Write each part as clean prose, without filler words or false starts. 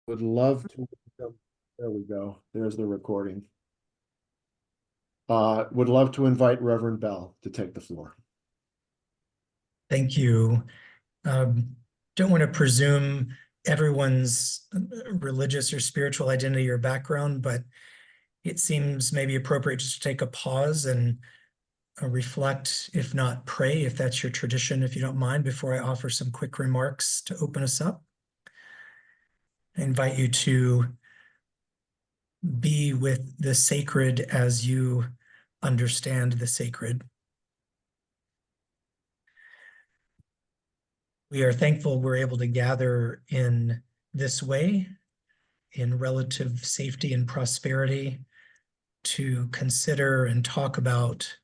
Would love to. There we go. There's the recording. Would love to invite Reverend Bell to take the floor. Thank you. Don't want to presume everyone's religious or spiritual identity or background, but it seems maybe appropriate just to take a pause and reflect, if not pray, if that's your tradition, if you don't mind, before I offer some quick remarks to open us up. I invite you to be with the sacred as you understand the sacred. We are thankful we're able to gather in this way, in relative safety and prosperity, to consider and talk about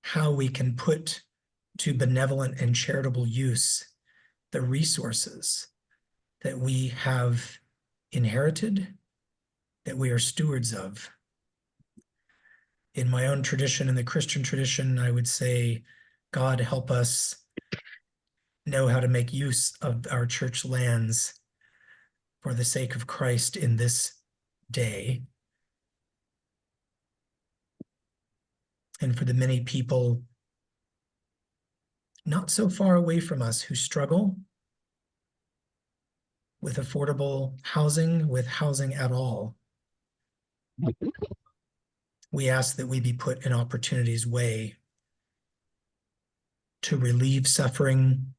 how we can put to benevolent and charitable use the resources that we have inherited, that we are stewards of. In my own tradition, in the Christian tradition, I would say, God help us know how to make use of our church lands for the sake of Christ in this day. And for the many people not so far away from us who struggle with affordable housing, with housing at all. We ask that we be put in opportunity's way to relieve suffering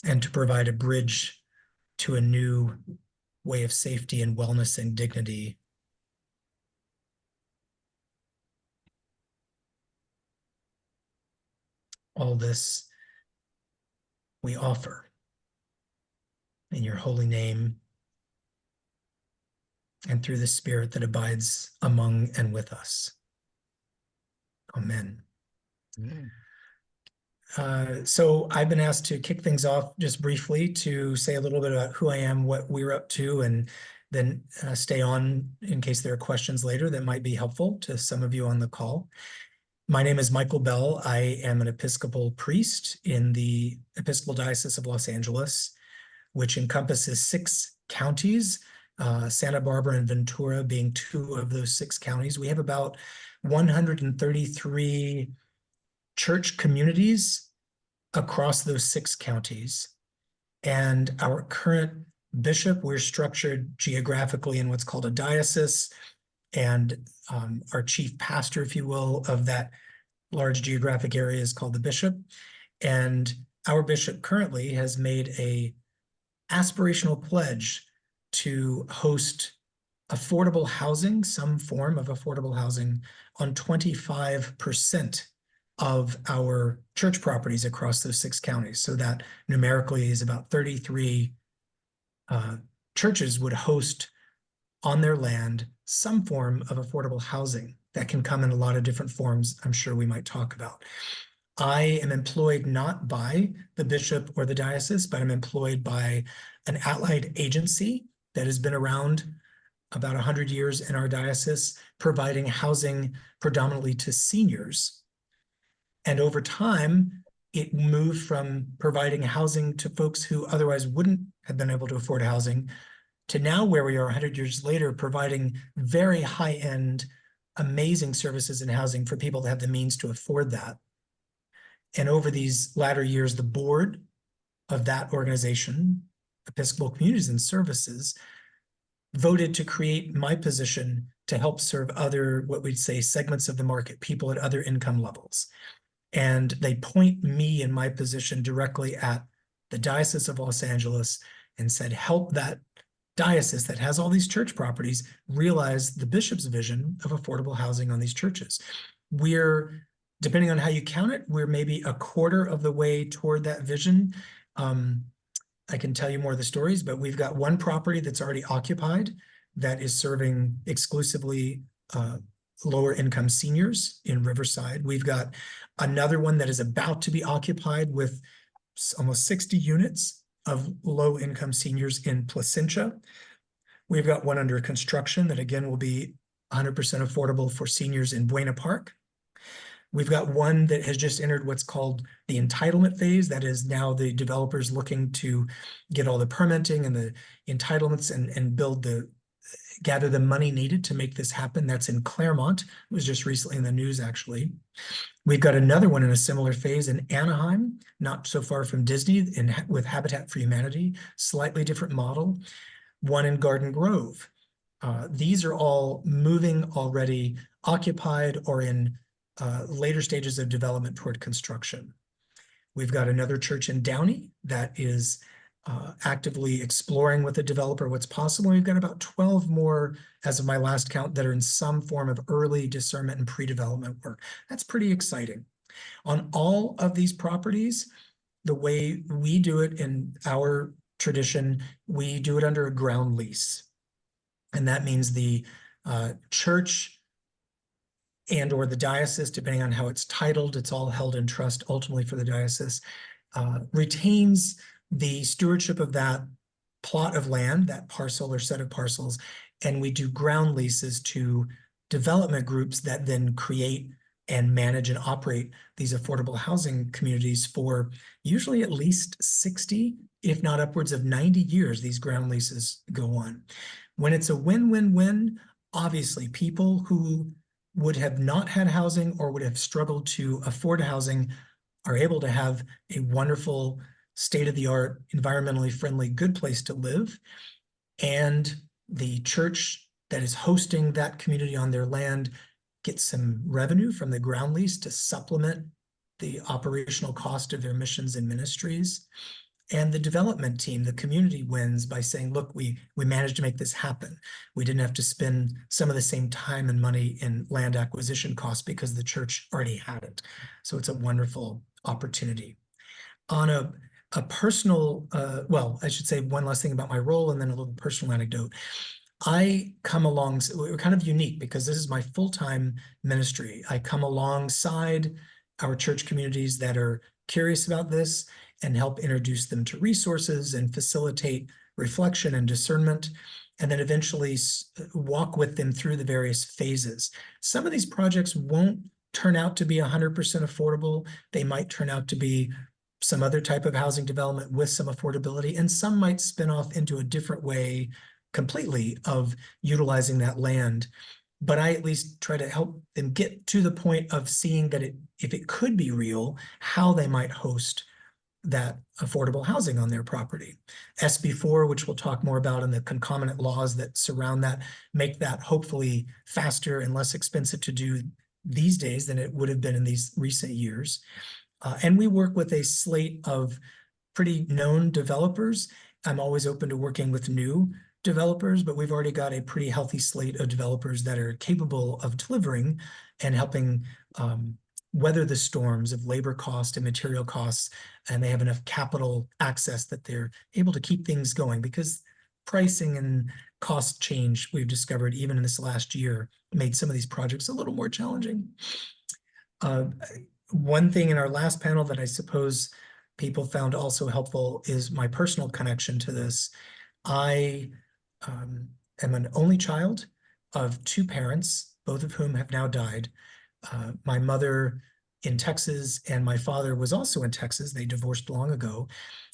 and to provide a bridge to a new way of safety and wellness and dignity. All this we offer in your holy name and through the Spirit that abides among and with us. Amen. Amen. So I've been asked to kick things off just briefly to say a little bit about who I am, what we're up to, and then stay on in case there are questions later that might be helpful to some of you on the call. My name is Michael Bell. I am an Episcopal priest in the Episcopal Diocese of Los Angeles, which encompasses 6 counties, Santa Barbara and Ventura being 2 of those 6 counties. We have about 133 church communities across those 6 counties. And our current bishop, we're structured geographically in what's called a diocese, and our chief pastor, if you will, of that large geographic area is called the bishop. And our bishop currently has made a aspirational pledge to host affordable housing, some form of affordable housing, on 25% of our church properties across those 6 counties. So that numerically is about 33 churches would host on their land some form of affordable housing that can come in a lot of different forms I'm sure we might talk about. I am employed not by the bishop or the diocese, but I'm employed by an allied agency that has been around about 100 years in our diocese, providing housing predominantly to seniors. And over time, it moved from providing housing to folks who otherwise wouldn't have been able to afford housing to now where we are 100 years later, providing very high-end, amazing services and housing for people that have the means to afford that. And over these latter years, the board of that organization, Episcopal Communities and Services, voted to create my position to help serve other, what we'd say, segments of the market, people at other income levels. And they point me in my position directly at the Diocese of Los Angeles and said, help that diocese that has all these church properties realize the bishop's vision of affordable housing on these churches. We're, depending on how you count it, we're maybe a quarter of the way toward that vision. I can tell you more of the stories, but we've got one property that's already occupied that is serving exclusively lower income seniors in Riverside. We've got another one that is about to be occupied with almost 60 units of low income seniors in Placentia. We've got one under construction that again will be 100% affordable for seniors in Buena Park. We've got one that has just entered what's called the entitlement phase. That is now the developers looking to get all the permitting and the entitlements and gather the money needed to make this happen. That's in Claremont. It was just recently in the news, actually. We've got another one in a similar phase in Anaheim, not so far from Disney, with Habitat for Humanity, slightly different model. One in Garden Grove. These are all moving already, occupied or in later stages of development toward construction. We've got another church in Downey that is actively exploring with the developer what's possible. We've got about 12 more, as of my last count, that are in some form of early discernment and pre-development work. That's pretty exciting. On all of these properties, the way we do it in our tradition, we do it under a ground lease. And that means the church and or the diocese, depending on how it's titled, it's all held in trust ultimately for the diocese, retains the stewardship of that plot of land, that parcel or set of parcels, and we do ground leases to development groups that then create and manage and operate these affordable housing communities for usually at least 60, if not upwards of 90 years, these ground leases go on. When it's a win-win-win, obviously people who would have not had housing or would have struggled to afford housing are able to have a wonderful, state-of-the-art, environmentally friendly, good place to live. And the church that is hosting that community on their land gets some revenue from the ground lease to supplement the operational cost of their missions and ministries. And the development team, the community, wins by saying, look, we managed to make this happen. We didn't have to spend some of the same time and money in land acquisition costs because the church already had it. So it's a wonderful opportunity. On a personal, well, I should say one last thing about my role and then a little personal anecdote. I come along, we're kind of unique because this is my full-time ministry. I come alongside our church communities that are curious about this and help introduce them to resources and facilitate reflection and discernment, and then eventually walk with them through the various phases. Some of these projects won't turn out to be 100% affordable. They might turn out to be some other type of housing development with some affordability, and some might spin off into a different way completely of utilizing that land. But I at least try to help them get to the point of seeing that if it could be real, how they might host that affordable housing on their property. SB4, which we'll talk more about, and the concomitant laws that surround that, make that hopefully faster and less expensive to do these days than it would have been in these recent years. And we work with a slate of pretty known developers. I'm always open to working with new developers, but we've already got a pretty healthy slate of developers that are capable of delivering and helping weather the storms of labor cost and material costs, and they have enough capital access that they're able to keep things going, because pricing and cost change, we've discovered even in this last year, made some of these projects a little more challenging. One thing in our last panel that I suppose people found also helpful is my personal connection to this. I am an only child of two parents, both of whom have now died. My mother in Texas and my father was also in Texas. They divorced long ago.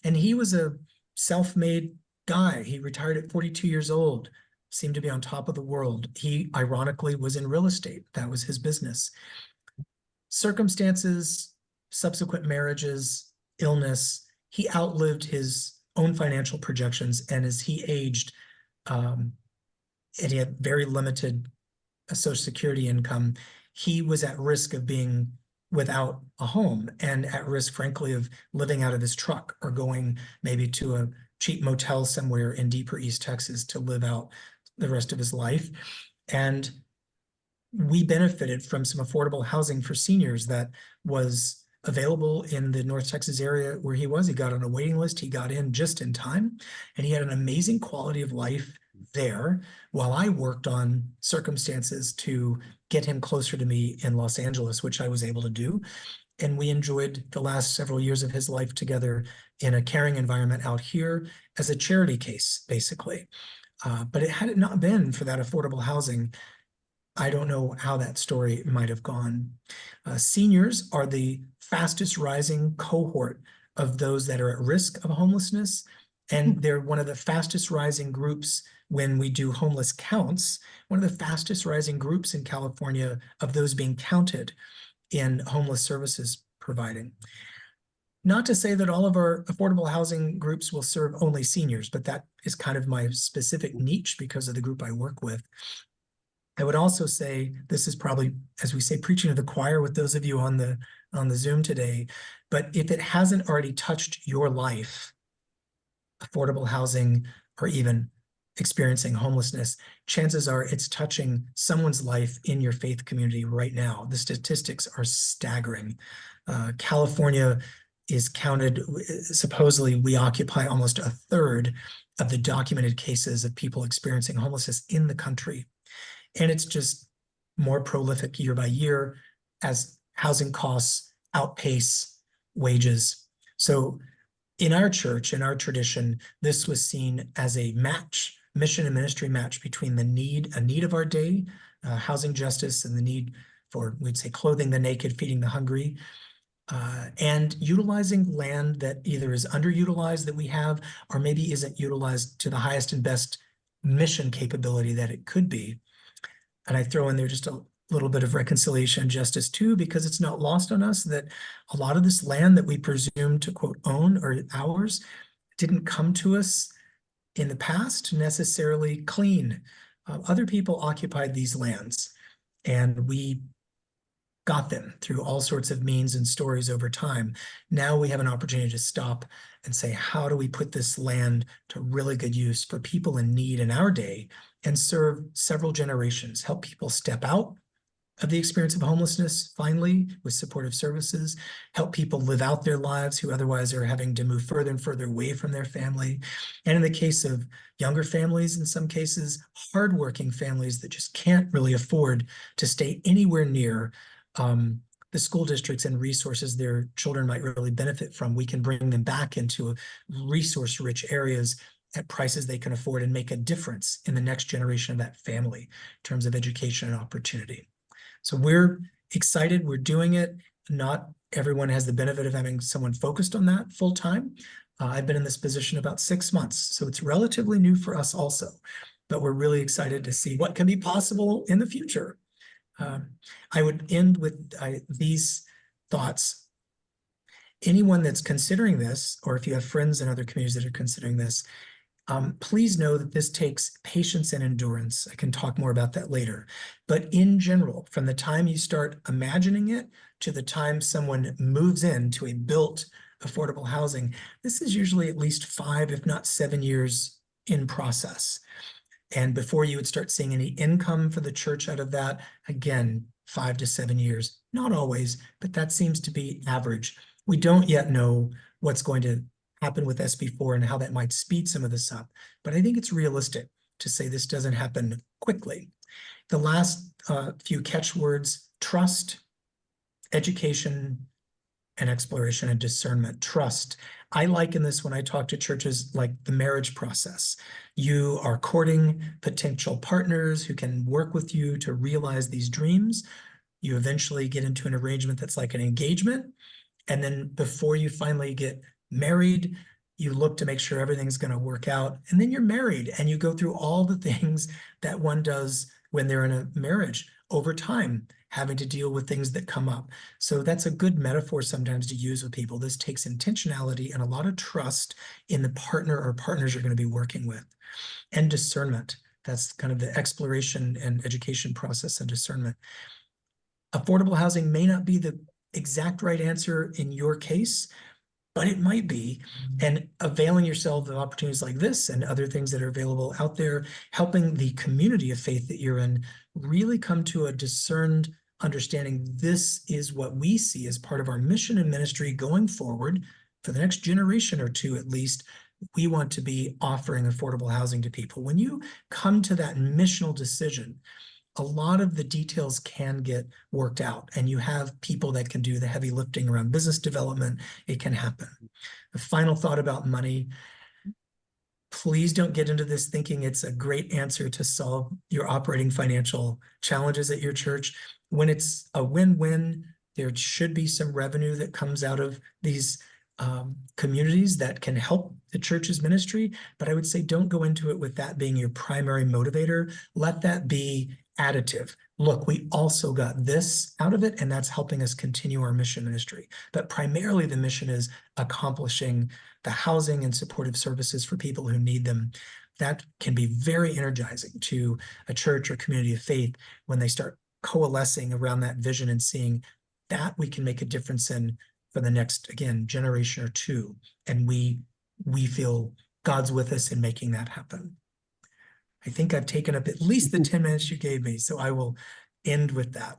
And he was a self-made guy. He retired at 42 years old, seemed to be on top of the world. He ironically was in real estate. That was his business. Circumstances, subsequent marriages, illness, he outlived his own financial projections. And as he aged, and he had very limited Social Security income, he was at risk of being without a home and at risk, frankly, of living out of his truck or going maybe to a cheap motel somewhere in deeper East Texas to live out the rest of his life. And we benefited from some affordable housing for seniors that was available in the North Texas area where he was. He got on a waiting list. He got in just in time, and he had an amazing quality of life there while I worked on circumstances to get him closer to me in Los Angeles, which I was able to do. And we enjoyed the last several years of his life together in a caring environment out here as a charity case, basically. But had it not been for that affordable housing, I don't know how that story might have gone. Seniors are the fastest rising cohort of those that are at risk of homelessness, and they're one of the fastest rising groups when we do homeless counts, one of the fastest rising groups in California of those being counted in homeless services providing. Not to say that all of our affordable housing groups will serve only seniors, but that is kind of my specific niche because of the group I work with. I would also say this is probably, as we say, preaching to the choir with those of you on the Zoom today, but if it hasn't already touched your life, affordable housing, or even experiencing homelessness, chances are it's touching someone's life in your faith community right now. The statistics are staggering. California is counted, supposedly we occupy almost a third of the documented cases of people experiencing homelessness in the country. And it's just more prolific year by year as housing costs outpace wages. So in our church, in our tradition, this was seen as a match, mission and ministry match between a need of our day, housing justice, and the need for, we'd say, clothing the naked, feeding the hungry, and utilizing land that either is underutilized that we have, or maybe isn't utilized to the highest and best mission capability that it could be. And I throw in there just a little bit of reconciliation and justice too, because it's not lost on us that a lot of this land that we presume to quote own or ours didn't come to us in the past necessarily clean. Other people occupied these lands, and we got them through all sorts of means and stories over time. Now we have an opportunity to stop and say, how do we put this land to really good use for people in need in our day and serve several generations, help people step out of the experience of homelessness, finally, with supportive services, help people live out their lives who otherwise are having to move further and further away from their family. And in the case of younger families, in some cases, hardworking families that just can't really afford to stay anywhere near the school districts and resources their children might really benefit from, we can bring them back into resource-rich areas at prices they can afford and make a difference in the next generation of that family in terms of education and opportunity. So we're excited, we're doing it. Not everyone has the benefit of having someone focused on that full time. I've been in this position about 6 months, so it's relatively new for us also, but we're really excited to see what can be possible in the future. I would end with these thoughts. Anyone that's considering this, or if you have friends in other communities that are considering this, please know that this takes patience and endurance. I can talk more about that later. But in general, from the time you start imagining it to the time someone moves into a built affordable housing, this is usually at least 5, if not 7 years in process. And before you would start seeing any income for the church out of that, again, 5 to 7 years. Not always, but that seems to be average. We don't yet know what's going to happen with SB4 and how that might speed some of this up. But I think it's realistic to say this doesn't happen quickly. The last few catchwords: trust, education, and exploration and discernment. Trust. I liken this when I talk to churches like the marriage process. You are courting potential partners who can work with you to realize these dreams. You eventually get into an arrangement that's like an engagement. And then before you finally get married, you look to make sure everything's going to work out. And then you're married and you go through all the things that one does when they're in a marriage over time, having to deal with things that come up. So that's a good metaphor sometimes to use with people. This takes intentionality and a lot of trust in the partner or partners you're going to be working with. And discernment. That's kind of the exploration and education process and discernment. Affordable housing may not be the exact right answer in your case, but it might be. And availing yourself of opportunities like this and other things that are available out there, helping the community of faith that you're in really come to a discerned understanding. This is what we see as part of our mission and ministry going forward for the next generation or two, at least. We want to be offering affordable housing to people. When you come to that missional decision, a lot of the details can get worked out, and you have people that can do the heavy lifting around business development. It can happen. The final thought about money: Please don't get into this thinking it's a great answer to solve your operating financial challenges at your church. When it's a win-win, there should be some revenue that comes out of these communities that can help the church's ministry. But I would say don't go into it with that being your primary motivator. Let that be additive. Look, we also got this out of it, and that's helping us continue our mission ministry. But primarily the mission is accomplishing the housing and supportive services for people who need them. That can be very energizing to a church or community of faith when they start coalescing around that vision and seeing that we can make a difference in for the next, again, generation or two. And we feel God's with us in making that happen. I think I've taken up at least the 10 minutes you gave me, so I will end with that.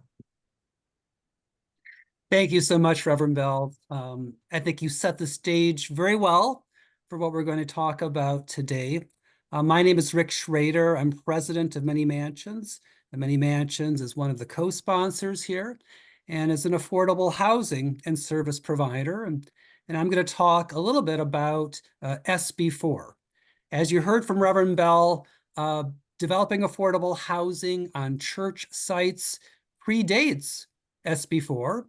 Thank you so much, Reverend Bell. I think you set the stage very well for what we're going to talk about today. My name is Rick Schrader. I'm president of Many Mansions. And Many Mansions is one of the co-sponsors here and is an affordable housing and service provider. And I'm going to talk a little bit about SB4. As you heard from Reverend Bell, developing affordable housing on church sites predates SB4.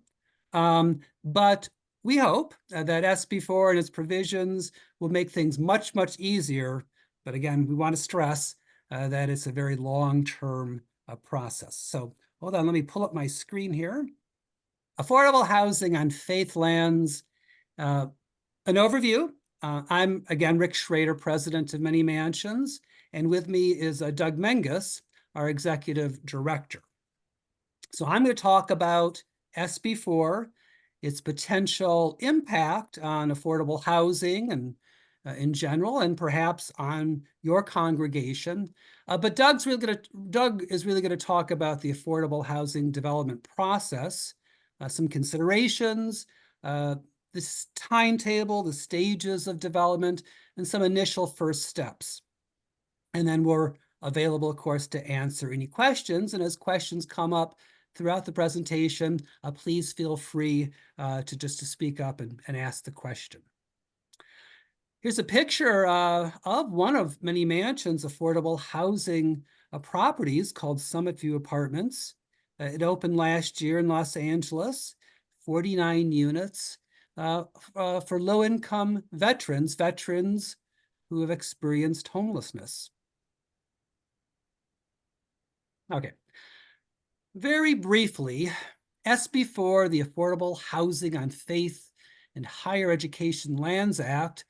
But we hope that SB4 and its provisions will make things much, much easier. But again, we want to stress that it's a very long-term process. So hold on, let me pull up my screen here. Affordable housing on faith lands. An overview. I'm, again, Rick Schrader, president of Many Mansions. And with me is Doug Menges, our executive director. So I'm going to talk about SB4, its potential impact on affordable housing and in general, and perhaps on your congregation. But Doug is really going to talk about the affordable housing development process, some considerations, this timetable, the stages of development, and some initial first steps. And then we're available, of course, to answer any questions. And as questions come up throughout the presentation, please feel free to speak up and ask the question. Here's a picture of one of Many Mansions' affordable housing properties called Summit View Apartments. It opened last year in Los Angeles, 49 units for low-income veterans who have experienced homelessness. Okay. Very briefly, SB4, the Affordable Housing on Faith and Higher Education Lands Act,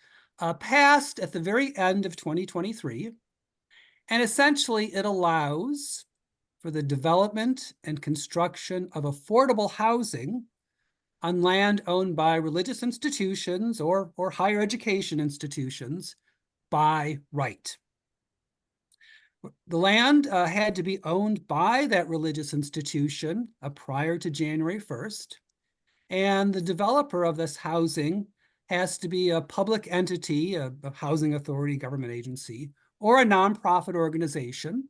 passed at the very end of 2023. And essentially, it allows for the development and construction of affordable housing on land owned by religious institutions or higher education institutions by right. The land had to be owned by that religious institution prior to January 1st. And the developer of this housing has to be a public entity, a housing authority, government agency, or a nonprofit organization.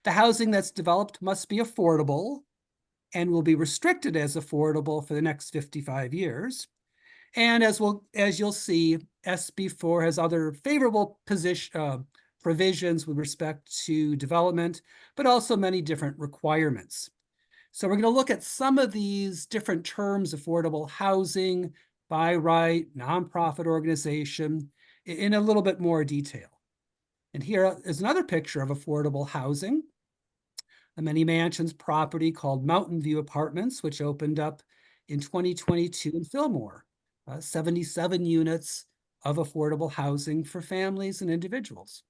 The housing that's developed must be affordable and will be restricted as affordable for the next 55 years. And as you'll see, SB4 has other favorable provisions with respect to development, but also many different requirements. So we're going to look at some of these different terms: affordable housing, by right, nonprofit organization, in a little bit more detail. And here is another picture of affordable housing. A Many Mansions property called Mountain View Apartments, which opened up in 2022 in Fillmore. 77 units of affordable housing for families and individuals.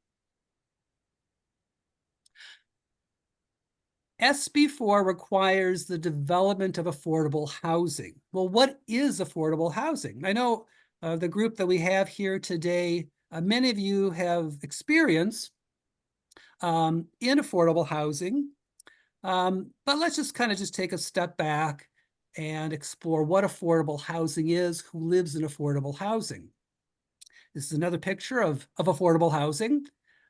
SB4 requires the development of affordable housing. Well, what is affordable housing? I know the group that we have here today, many of you have experience in affordable housing, but let's just kind of take a step back and explore what affordable housing is, who lives in affordable housing. This is another picture of affordable housing,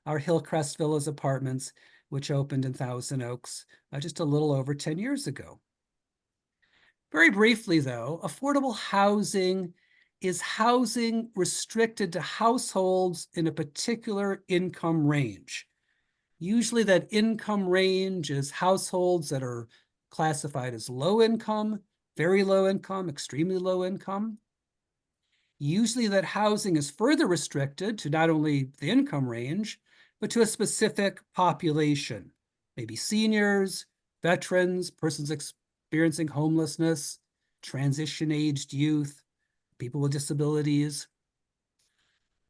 our Hillcrest Villas apartments, which opened in Thousand Oaks just a little over 10 years ago. Very briefly, though, affordable housing is housing restricted to households in a particular income range. Usually that income range is households that are classified as low income, very low income, extremely low income. Usually that housing is further restricted to not only the income range, but to a specific population, maybe seniors, veterans, persons experiencing homelessness, transition-aged youth, people with disabilities.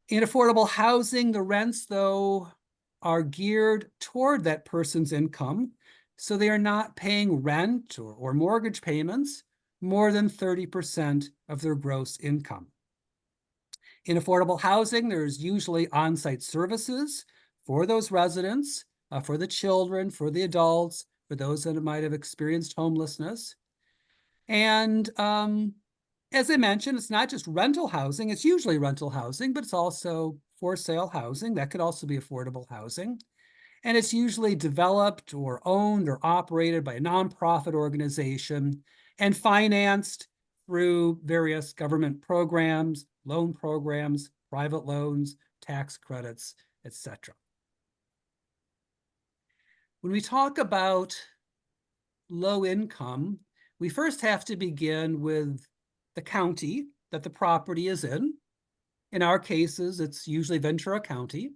In affordable housing, the rents, though, are geared toward that person's income, so they are not paying rent or mortgage payments more than 30% of their gross income. In affordable housing, there's usually on-site services for those residents, for the children, for the adults, for those that might have experienced homelessness. And as I mentioned, it's not just rental housing. It's usually rental housing, but it's also for sale housing. That could also be affordable housing. And it's usually developed or owned or operated by a nonprofit organization and financed through various government programs, loan programs, private loans, tax credits, etc. When we talk about low income, we first have to begin with the county that the property is in. In our cases, it's usually Ventura County.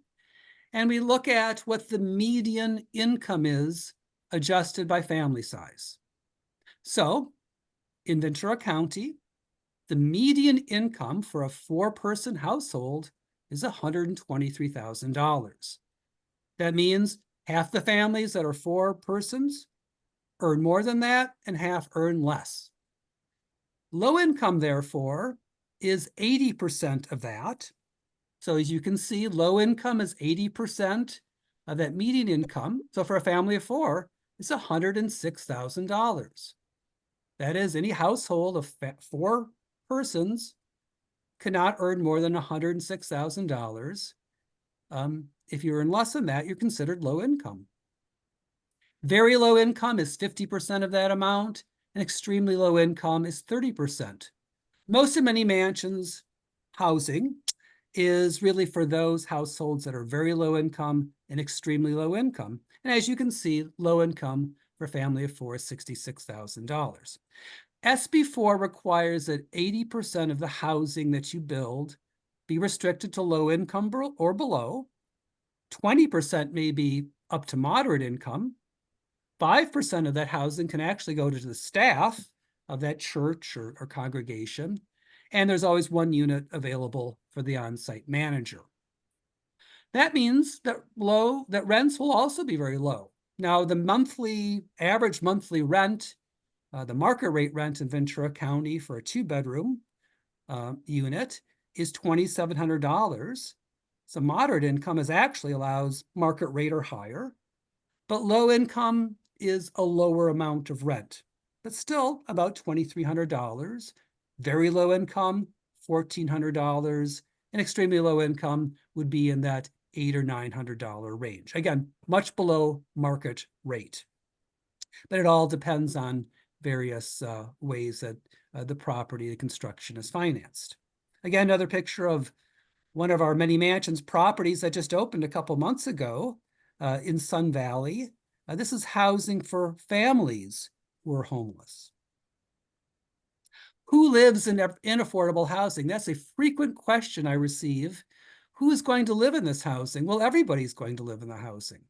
And we look at what the median income is adjusted by family size. So in Ventura County, the median income for a 4-person household is $123,000. That means half the families that are 4 persons earn more than that and half earn less. Low income, therefore, is 80% of that. So as you can see, low income is 80% of that median income. So for a family of 4, it's $106,000. That is, any household of 4 persons cannot earn more than $106,000. If you earn less than that, you're considered low income. Very low income is 50% of that amount, and extremely low income is 30%. Most of many mansions housing is really for those households that are very low income and extremely low income. And as you can see, low income for a family of 4 is $66,000. SB 4 requires that 80% of the housing that you build be restricted to low income or below. 20% may be up to moderate income. 5% of that housing can actually go to the staff of that church or congregation. And there's always 1 unit available for the on-site manager. That means that rents will also be very low. Now, the average monthly rent, the market rate rent in Ventura County for a 2-bedroom unit is $2,700. So moderate income actually allows market rate or higher, but low income is a lower amount of rent, but still about $2,300. Very low income, $1,400, and extremely low income would be in that $800 or $900 range. Again, much below market rate. But it all depends on various ways that the property, the construction is financed. Again, another picture of one of our many mansions properties that just opened a couple months ago in Sun Valley. This is housing for families who are homeless. Who lives in affordable housing? That's a frequent question I receive. Who is going to live in this housing? Well, everybody's going to live in the housing.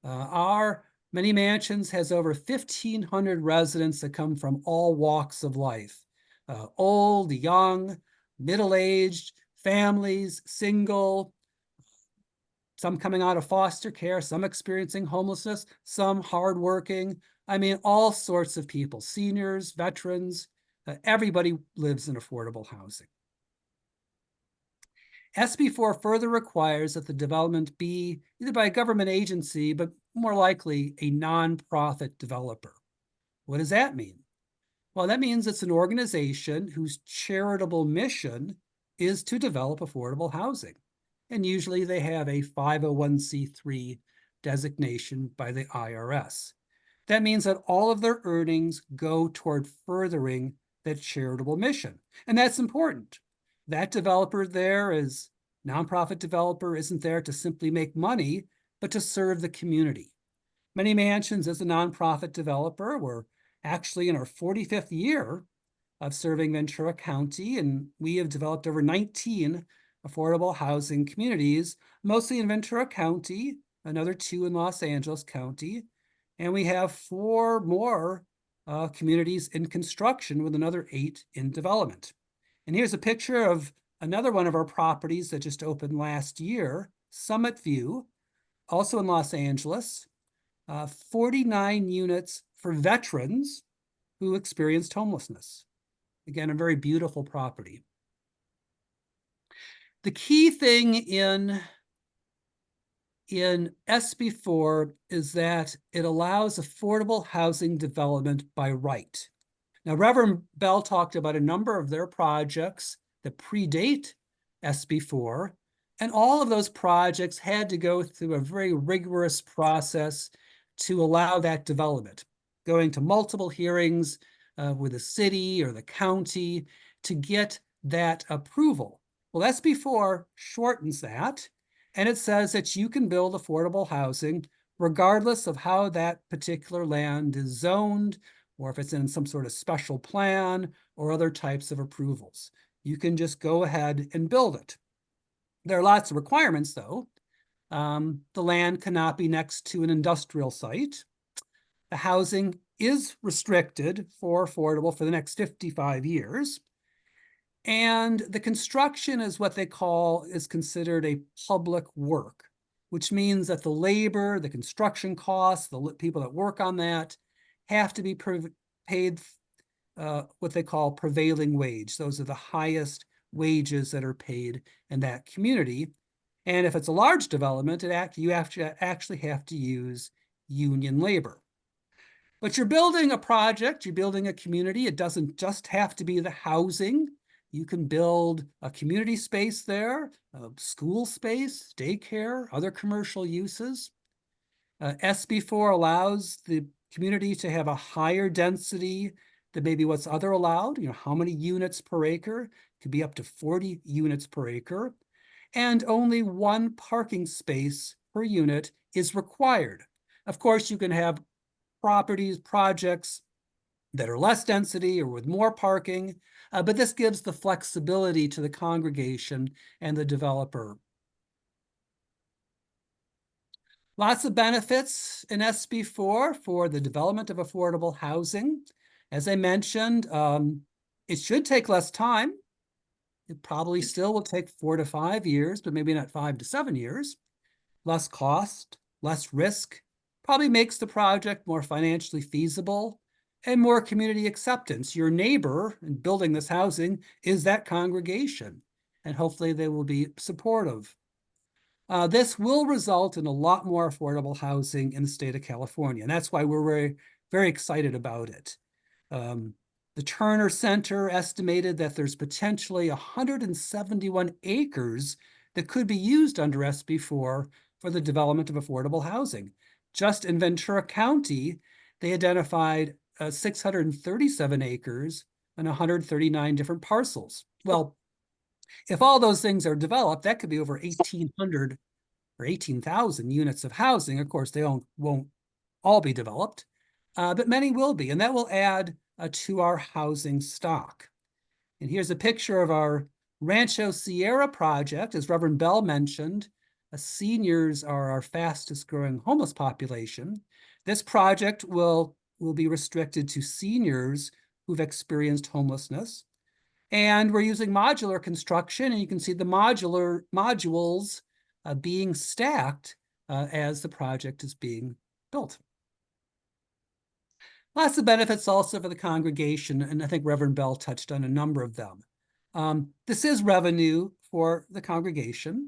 Our Many Mansions has over 1,500 residents that come from all walks of life. Old, young, middle-aged, families, single, some coming out of foster care, some experiencing homelessness, some hardworking. I mean, all sorts of people, seniors, veterans, everybody lives in affordable housing. SB 4 further requires that the development be either by a government agency, but more likely a nonprofit developer. What does that mean? Well, that means it's an organization whose charitable mission is to develop affordable housing. And usually they have a 501c3 designation by the IRS. That means that all of their earnings go toward furthering that charitable mission. And that's important. That developer there is nonprofit developer isn't there to simply make money, but to serve the community. Many Mansions as a nonprofit developer, we're actually in our 45th year of serving Ventura County, and we have developed over 19 affordable housing communities, mostly in Ventura County, another 2 in Los Angeles County, and we have 4 more communities in construction with another 8 in development. And here's a picture of another one of our properties that just opened last year, Summit View, also in Los Angeles, 49 units for veterans who experienced homelessness. Again, a very beautiful property. The key thing in SB4 is that it allows affordable housing development by right. Now, Reverend Bell talked about a number of their projects that predate SB4, and all of those projects had to go through a very rigorous process to allow that development, going to multiple hearings with the city or the county to get that approval. Well, SB4 shortens that, and it says that you can build affordable housing regardless of how that particular land is zoned, or if it's in some sort of special plan or other types of approvals. You can just go ahead and build it. There are lots of requirements, though. The land cannot be next to an industrial site. The housing is restricted for affordable for the next 55 years. And the construction is what they call, is considered a public work, which means that the labor, the construction costs, the people that work on that have to be paid what they call prevailing wage. Those are the highest wages that are paid in that community. And if it's a large development, you actually have to use union labor. But you're building a project, you're building a community. It doesn't just have to be the housing. You can build a community space there, a school space, daycare, other commercial uses. SB4 allows the community to have a higher density than maybe what's other allowed. You know, how many units per acre? It could be up to 40 units per acre. And only 1 parking space per unit is required. Of course, you can have projects that are less density or with more parking, but this gives the flexibility to the congregation and the developer. Lots of benefits in SB4 for the development of affordable housing. As I mentioned, it should take less time. It probably still will take 4 to 5 years, but maybe not 5 to 7 years. Less cost, less risk, probably makes the project more financially feasible and more community acceptance. Your neighbor in building this housing is that congregation, and hopefully they will be supportive. This will result in a lot more affordable housing in the state of California, and that's why we're very, very excited about it. The Turner Center estimated that there's potentially 171 acres that could be used under SB4 for the development of affordable housing. Just in Ventura County, they identified 637 acres and 139 different parcels. Well, if all those things are developed, that could be over 1,800 or 18,000 units of housing. Of course, they won't all be developed, but many will be, and that will add to our housing stock. And here's a picture of our Rancho Sierra project. As Reverend Bell mentioned, seniors are our fastest growing homeless population. This project will be restricted to seniors who've experienced homelessness. And we're using modular construction, and you can see the modules being stacked as the project is being built. Lots of benefits also for the congregation, and I think Reverend Bell touched on a number of them. This is revenue for the congregation.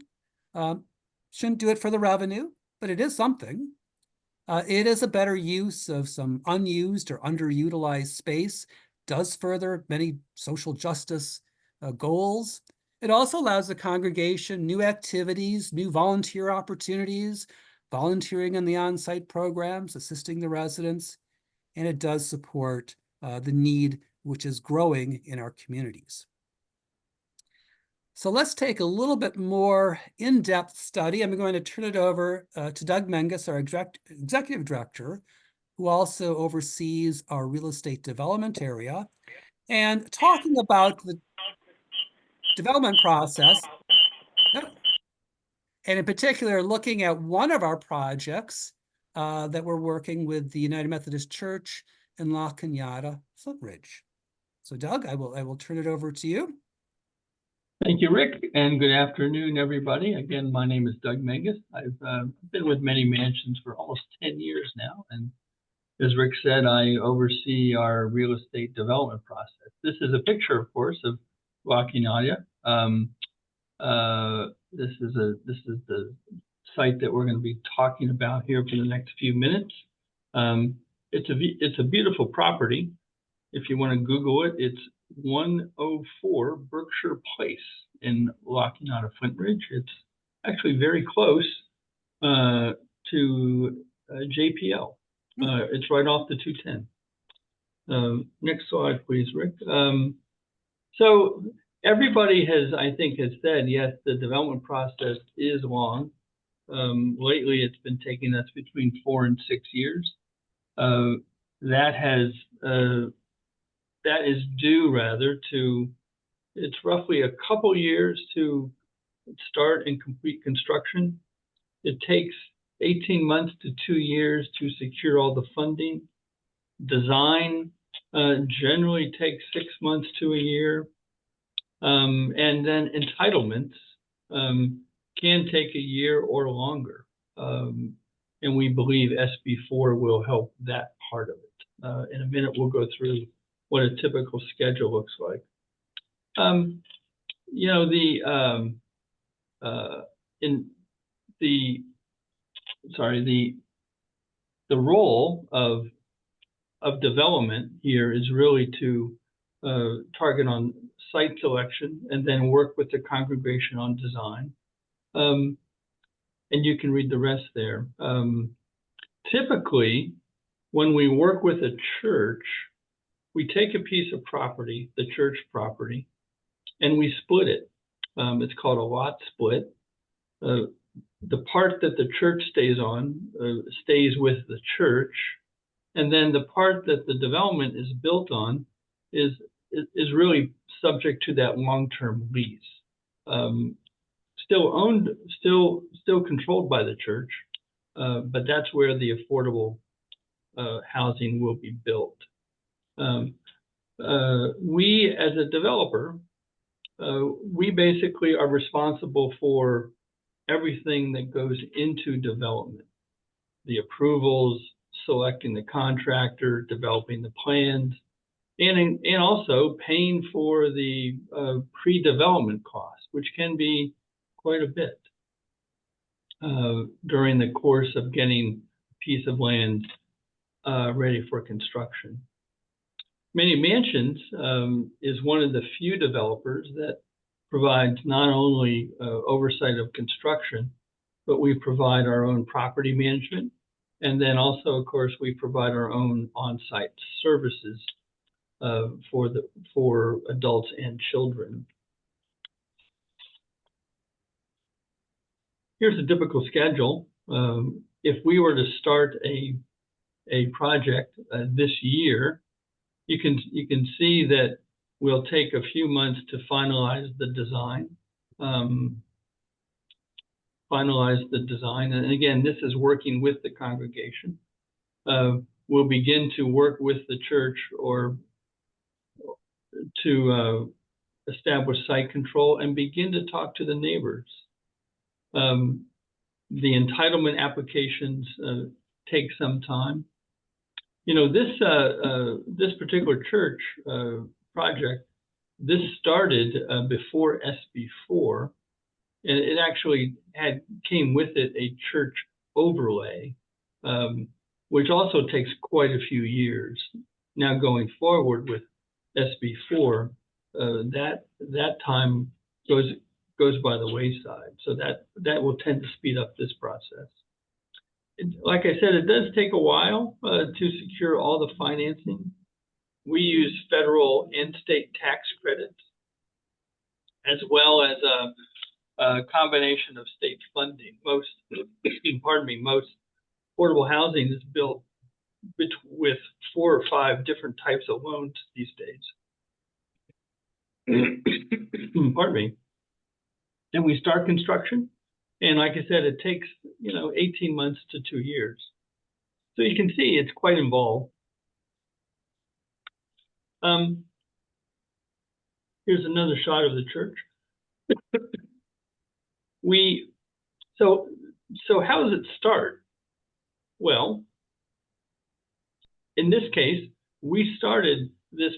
Shouldn't do it for the revenue, but it is something. It is a better use of some unused or underutilized space, does further many social justice goals. It also allows the congregation new activities, new volunteer opportunities, volunteering in the on-site programs, assisting the residents, and it does support the need which is growing in our communities. So let's take a little bit more in-depth study. I'm going to turn it over to Doug Menges, our executive director, who also oversees our real estate development area, and talking about the development process, and in particular, looking at one of our projects that we're working with the United Methodist Church in La Cañada, Flintridge. So Doug, I will turn it over to you. Thank you, Rick, and good afternoon, everybody. Again, my name is Doug Menges. I've been with Many Mansions for almost 10 years now, and as Rick said, I oversee our real estate development process. This is a picture, of course, of La Cañada. This is the site that we're going to be talking about here for the next few minutes. It's a beautiful property. If you want to Google it, it's 104 Berkshire Place in La Cañada, Flintridge. It's actually very close to JPL. It's right off the 210. Next slide, please, Rick. So everybody has, I think, has said, yes, the development process is long. Lately, it's been taking us between 4 and 6 years. That is due rather to, it's roughly a couple years to start and complete construction. It takes 18 months to 2 years to secure all the funding. Design generally takes 6 months to a year. And then entitlements can take a year or longer. And we believe SB4 will help that part of it. In a minute, we'll go through what a typical schedule looks like. You know, the role of development here is really to target on site selection and then work with the congregation on design. And you can read the rest there. Typically, when we work with a church, we take a piece of property, the church property, and we split it. It's called a lot split. The part that the church stays on stays with the church, and then the part that the development is built on is really subject to that long-term lease. Still owned, still controlled by the church, but that's where the affordable housing will be built. We, as a developer, we basically are responsible for everything that goes into development. The approvals, selecting the contractor, developing the plans, and also paying for the pre-development costs, which can be quite a bit during the course of getting a piece of land ready for construction. Many Mansions is one of the few developers that provides not only oversight of construction, but we provide our own property management. And then also, of course, we provide our own on-site services for adults and children. Here's a typical schedule. If we were to start a project this year, you can see that we'll take a few months to finalize the design. And again, this is working with the congregation. We'll begin to work with the church or to establish site control and begin to talk to the neighbors. The entitlement applications take some time. You know, this particular church project, this started before SB4, and it actually came with it a church overlay, which also takes quite a few years. Now going forward with SB4, that time goes by the wayside, so that will tend to speed up this process. Like I said, it does take a while to secure all the financing. We use federal and state tax credits. as well as a combination of state funding. Most, pardon me, most affordable housing is built with 4 or 5 different types of loans these days. Pardon me. Then we start construction, and like I said, it takes 18 months to 2 years. So you can see it's quite involved. Here's another shot of the church. So how does it start? Well, in this case, we started this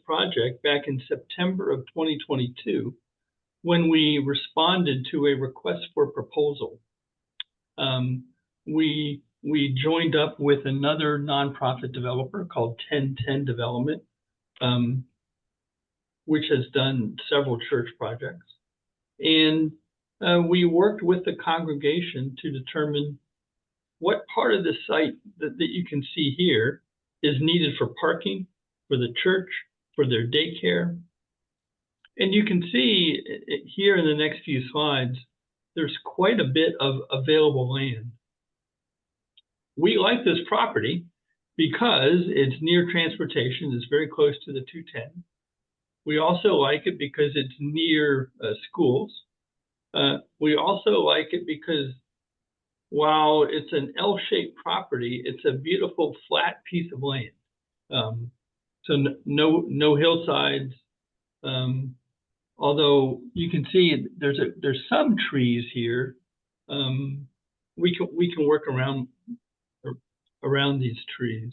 project back in September of 2022 when we responded to a request for proposal. We joined up with another nonprofit developer called 1010 Development, which has done several church projects. And we worked with the congregation to determine what part of the site that you can see here is needed for parking, for the church, for their daycare. And you can see here in the next few slides, there's quite a bit of available land. We like this property because it's near transportation, it's very close to the 210. We also like it because it's near schools. We also like it because while it's an L-shaped property, it's a beautiful flat piece of land. So no hillsides. Although you can see there's some trees here. We can work around these trees.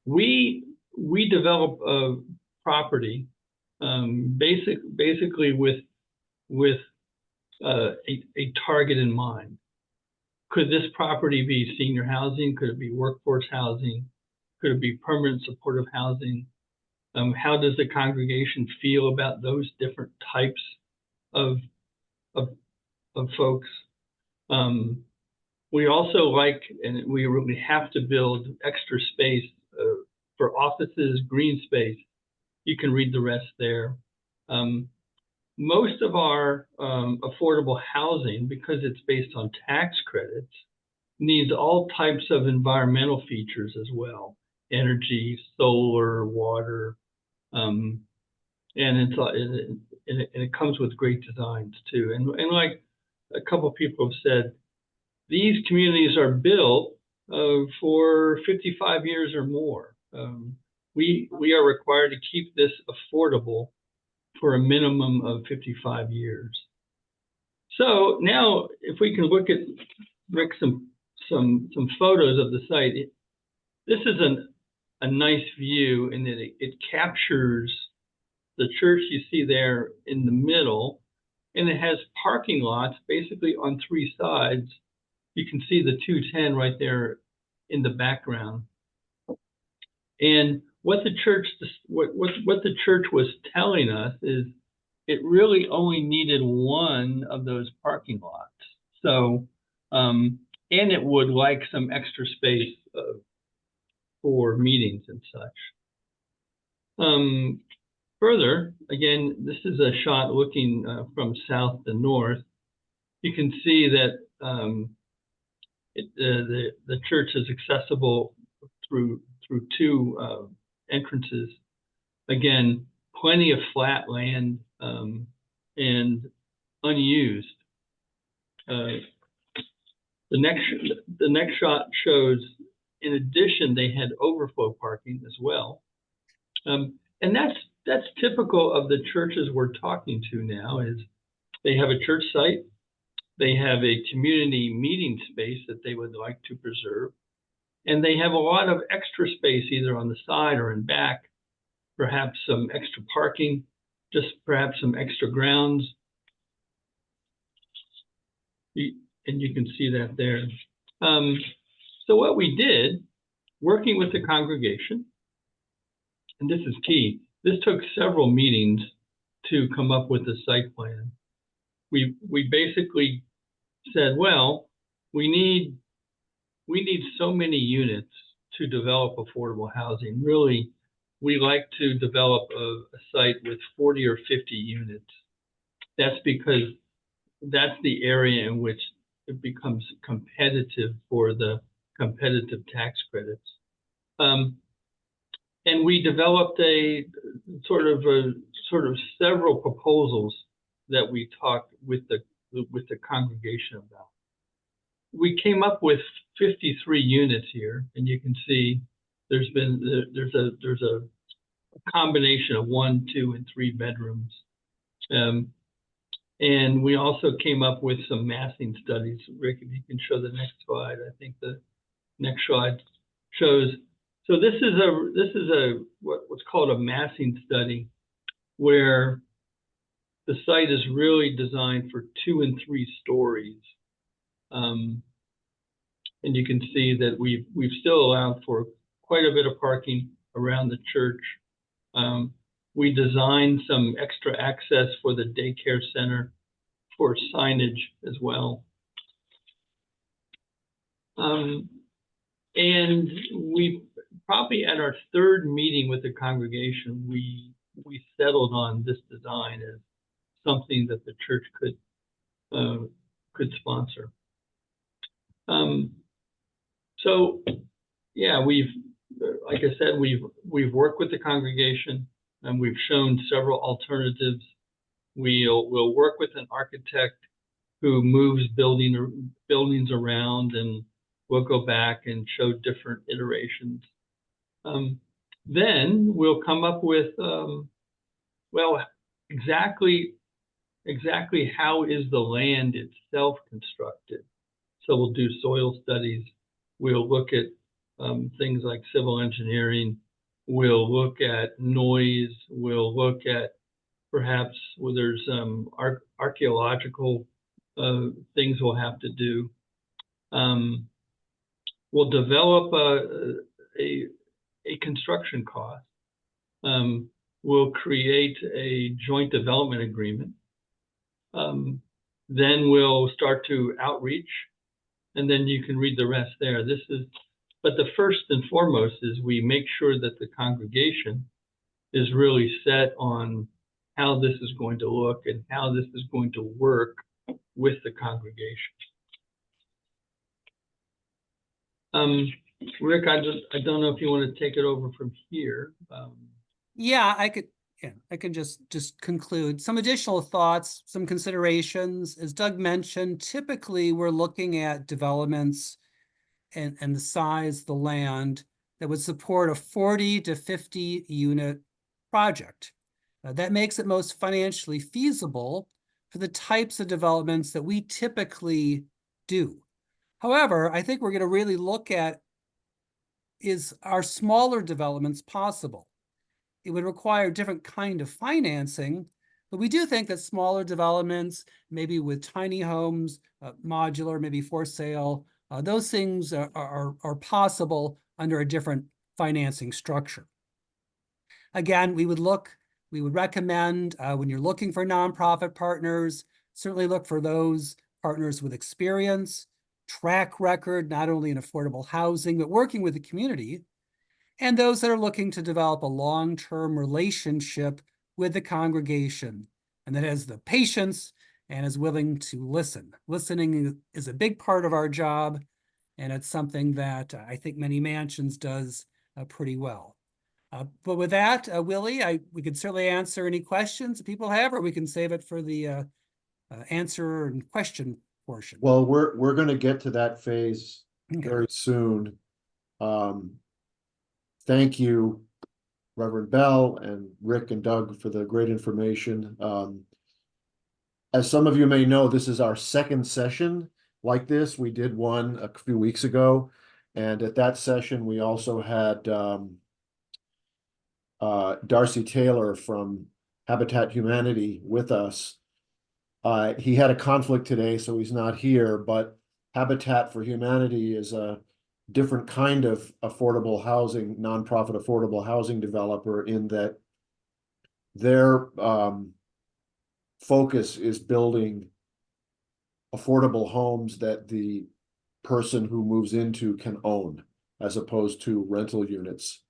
We develop a property basically with a target in mind. Could this property be senior housing? Could it be workforce housing? Could it be permanent supportive housing? How does the congregation feel about those different types of folks? We also like, and we really have to build extra space for offices, green space. You can read the rest there. Most of our affordable housing, because it's based on tax credits, needs all types of environmental features as well. Energy, solar, water, and it comes with great designs too. And like a couple people have said, these communities are built for 55 years or more. We are required to keep this affordable for a minimum of 55 years. So now, if we can look at, Rick, some photos of the site. This is a nice view in that it captures the church you see there in the middle, and it has parking lots basically on 3 sides. You can see the 210 right there in the background. And what the church was telling us is it really only needed one of those parking lots. So, and it would like some extra space for meetings and such. Further, again, this is a shot looking from south to north. You can see that the church is accessible through 2 entrances. Again, plenty of flat land and unused. The next shot shows, in addition, they had overflow parking as well, and that's typical of the churches we're talking to now. Is they have a church site, they have a community meeting space that they would like to preserve, and they have a lot of extra space either on the side or in back, perhaps some extra parking, just perhaps some extra grounds. And you can see that there. So what we did, working with the congregation, and this is key, this took several meetings to come up with a site plan. We basically said, well, we need so many units to develop affordable housing. Really, we like to develop a site with 40 or 50 units. That's because that's the area in which it becomes competitive for the competitive tax credits. And we developed a sort of several proposals that we talked with the congregation about. We came up with 53 units here, and you can see there's a combination of 1, 2, and 3 bedrooms. And we also came up with some massing studies. Rick, if you can show the next slide. I think the next slide shows. So this is what's called a massing study, where the site is really designed for 2 and 3 stories. And you can see that we've still allowed for quite a bit of parking around the church. We designed some extra access for the daycare center, for signage as well. And we probably at our 3rd meeting with the congregation, we settled on this design as something that the church could sponsor. So yeah, like I said, we've worked with the congregation, and we've shown several alternatives. We'll work with an architect who moves buildings around, and we'll go back and show different iterations. Then we'll come up with, well, exactly how is the land itself constructed. So we'll do soil studies. We'll look at things like civil engineering. We'll look at noise. We'll look at perhaps where there's archaeological things we'll have to do. We'll develop a construction cost. We'll create a joint development agreement. Then we'll start to outreach, and then you can read the rest there. But the first and foremost is we make sure that the congregation is really set on how this is going to look and how this is going to work with the congregation. Rick, I don't know if you want to take it over from here. Yeah, I could just conclude some additional thoughts, some considerations. As Doug mentioned, typically we're looking at developments and the size of the land that would support a 40 to 50 unit project. That makes it most financially feasible for the types of developments that we typically do. However, I think we're going to really look at, are smaller developments possible? It would require different kind of financing, but we do think that smaller developments, maybe with tiny homes, modular, maybe for sale, those things are possible under a different financing structure. Again, we would recommend when you're looking for nonprofit partners, certainly look for those partners with experience, track record, not only in affordable housing, but working with the community, and those that are looking to develop a long-term relationship with the congregation, and that has the patience and is willing to listen. Listening is a big part of our job, and it's something that I think Many Mansions does pretty well. But with that, Willie, we could certainly answer any questions people have, or we can save it for the answer and question portion. Well, we're going to get to that phase very soon. Thank you, Reverend Bell and Rick and Doug, for the great information. As some of you may know, this is our 2nd session like this. We did one a few weeks ago, and at that session we also had Darcy Taylor from Habitat Humanity with us. He had a conflict today, so he's not here, but Habitat for Humanity is a different kind of affordable housing, nonprofit affordable housing developer, in that their focus is building affordable homes that the person who moves into can own, as opposed to rental units.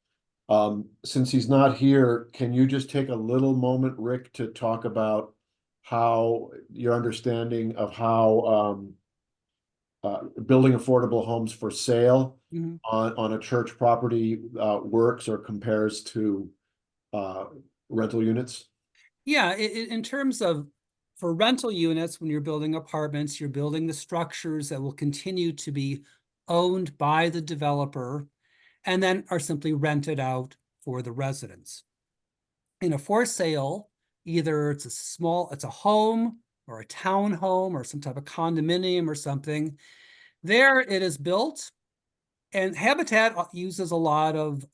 Since he's not here, can you just take a little moment, Rick, to talk about how your understanding of how building affordable homes for sale Mhm. on a church property works or compares to rental units? Yeah, in terms of for rental units, when you're building apartments, you're building the structures that will continue to be owned by the developer and then are simply rented out for the residents. In a for sale, either it's a home or a townhome or some type of condominium or something. There it is built, and Habitat uses a lot of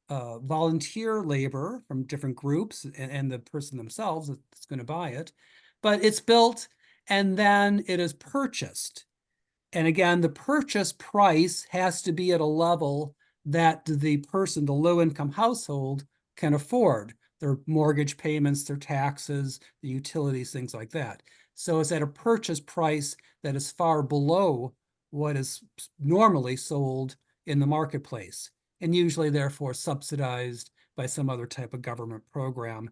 volunteer labor from different groups and the person themselves that's going to buy it. But it's built and then it is purchased. And again, the purchase price has to be at a level that the person, the low income household, can afford their mortgage payments, their taxes, the utilities, things like that. So it's at a purchase price that is far below what is normally sold in the marketplace, and usually therefore subsidized by some other type of government program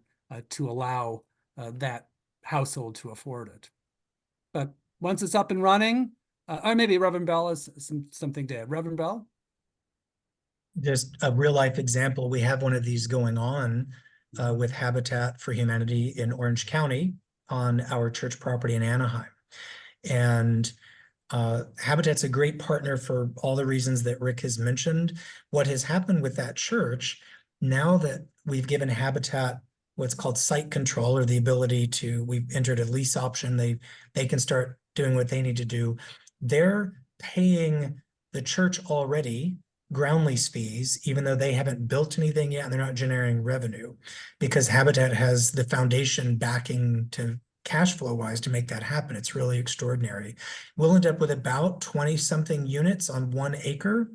to allow that household to afford it. But once it's up and running, or maybe Reverend Bell has something to add. Reverend Bell? Just a real life example, we have one of these going on with Habitat for Humanity in Orange County on our church property in Anaheim. And Habitat's a great partner for all the reasons that Rick has mentioned. What has happened with that church, now that we've given Habitat what's called site control, or the ability to, we've entered a lease option, they can start doing what they need to do. They're paying the church already ground lease fees, even though they haven't built anything yet and they're not generating revenue, because Habitat has the foundation backing to cash flow wise to make that happen. It's really extraordinary. We'll end up with about 20 something units on 1 acre.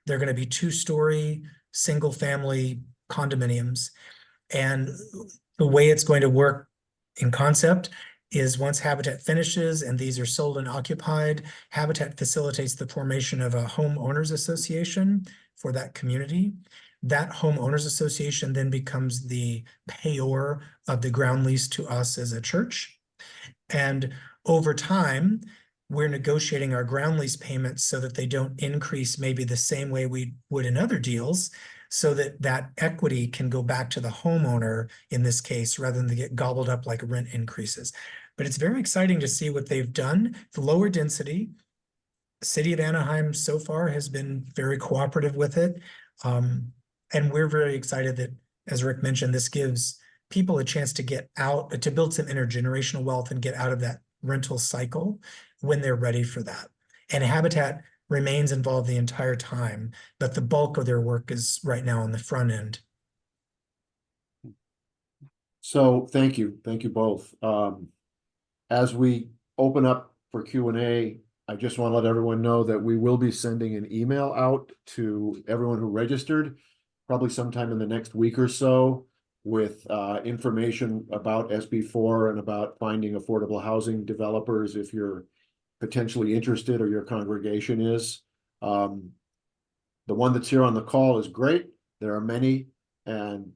They're going to be 2-story single family condominiums. And the way it's going to work in concept is once Habitat finishes and these are sold and occupied, Habitat facilitates the formation of a homeowners association for that community. That homeowners association then becomes the payor of the ground lease to us as a church. And over time, we're negotiating our ground lease payments so that they don't increase maybe the same way we would in other deals, so that that equity can go back to the homeowner in this case, rather than to get gobbled up like rent increases. But it's very exciting to see what they've done. The lower density, the city of Anaheim so far has been very cooperative with it. And we're very excited that, as Rick mentioned, this gives people a chance to get out, to build some intergenerational wealth and get out of that rental cycle when they're ready for that. And Habitat remains involved the entire time, but the bulk of their work is right now on the front end. So thank you both. As we open up for Q&A, I just want to let everyone know that we will be sending an email out to everyone who registered, probably sometime in the next week or so, with information about SB4 and about finding affordable housing developers if you're potentially interested or your congregation is. The one that's here on the call is great. There are many, and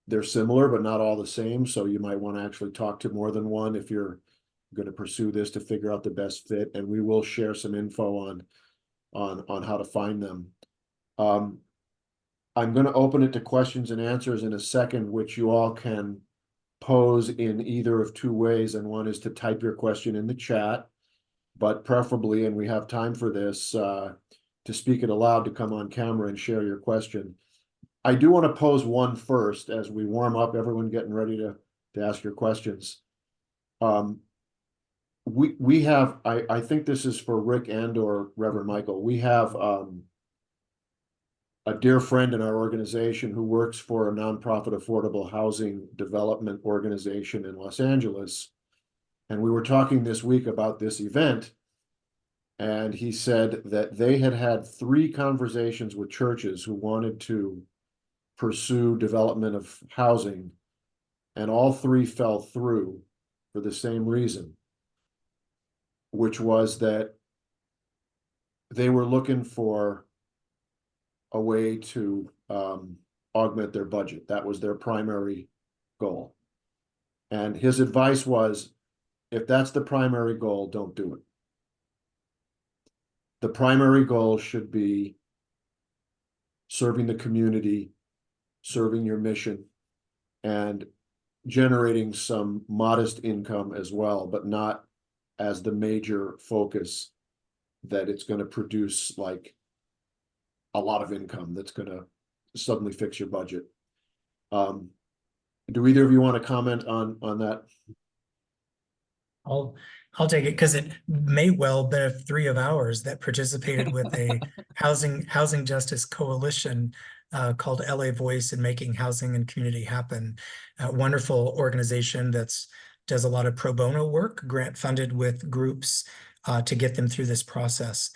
they're similar, but not all the same. So you might want to actually talk to more than one if you're going to pursue this to figure out the best fit. And we will share some info on how to find them. I'm going to open it to questions and answers in a second, which you all can pose in either of 2 ways. And one is to type your question in the chat, but preferably, and we have time for this, to speak it aloud, to come on camera and share your question. I do want to pose one first as we warm up, everyone getting ready to ask your questions. We have, I think this is for Rick and or Reverend Michael. We have a dear friend in our organization who works for a nonprofit affordable housing development organization in Los Angeles. And we were talking this week about this event. And he said that they had 3 conversations with churches who wanted to pursue development of housing, and all 3 fell through for the same reason, which was that they were looking for a way to augment their budget. That was their primary goal. And his advice was, if that's the primary goal, don't do it. The primary goal should be serving the community, serving your mission, and generating some modest income as well, but not as the major focus that it's going to produce like a lot of income that's going to suddenly fix your budget. Do either of you want to comment on that? I'll take it because it may well be three of ours that participated with a housing justice coalition called LA Voice in Making Housing and Community Happen. A wonderful organization does a lot of pro bono work, grant funded with groups to get them through this process.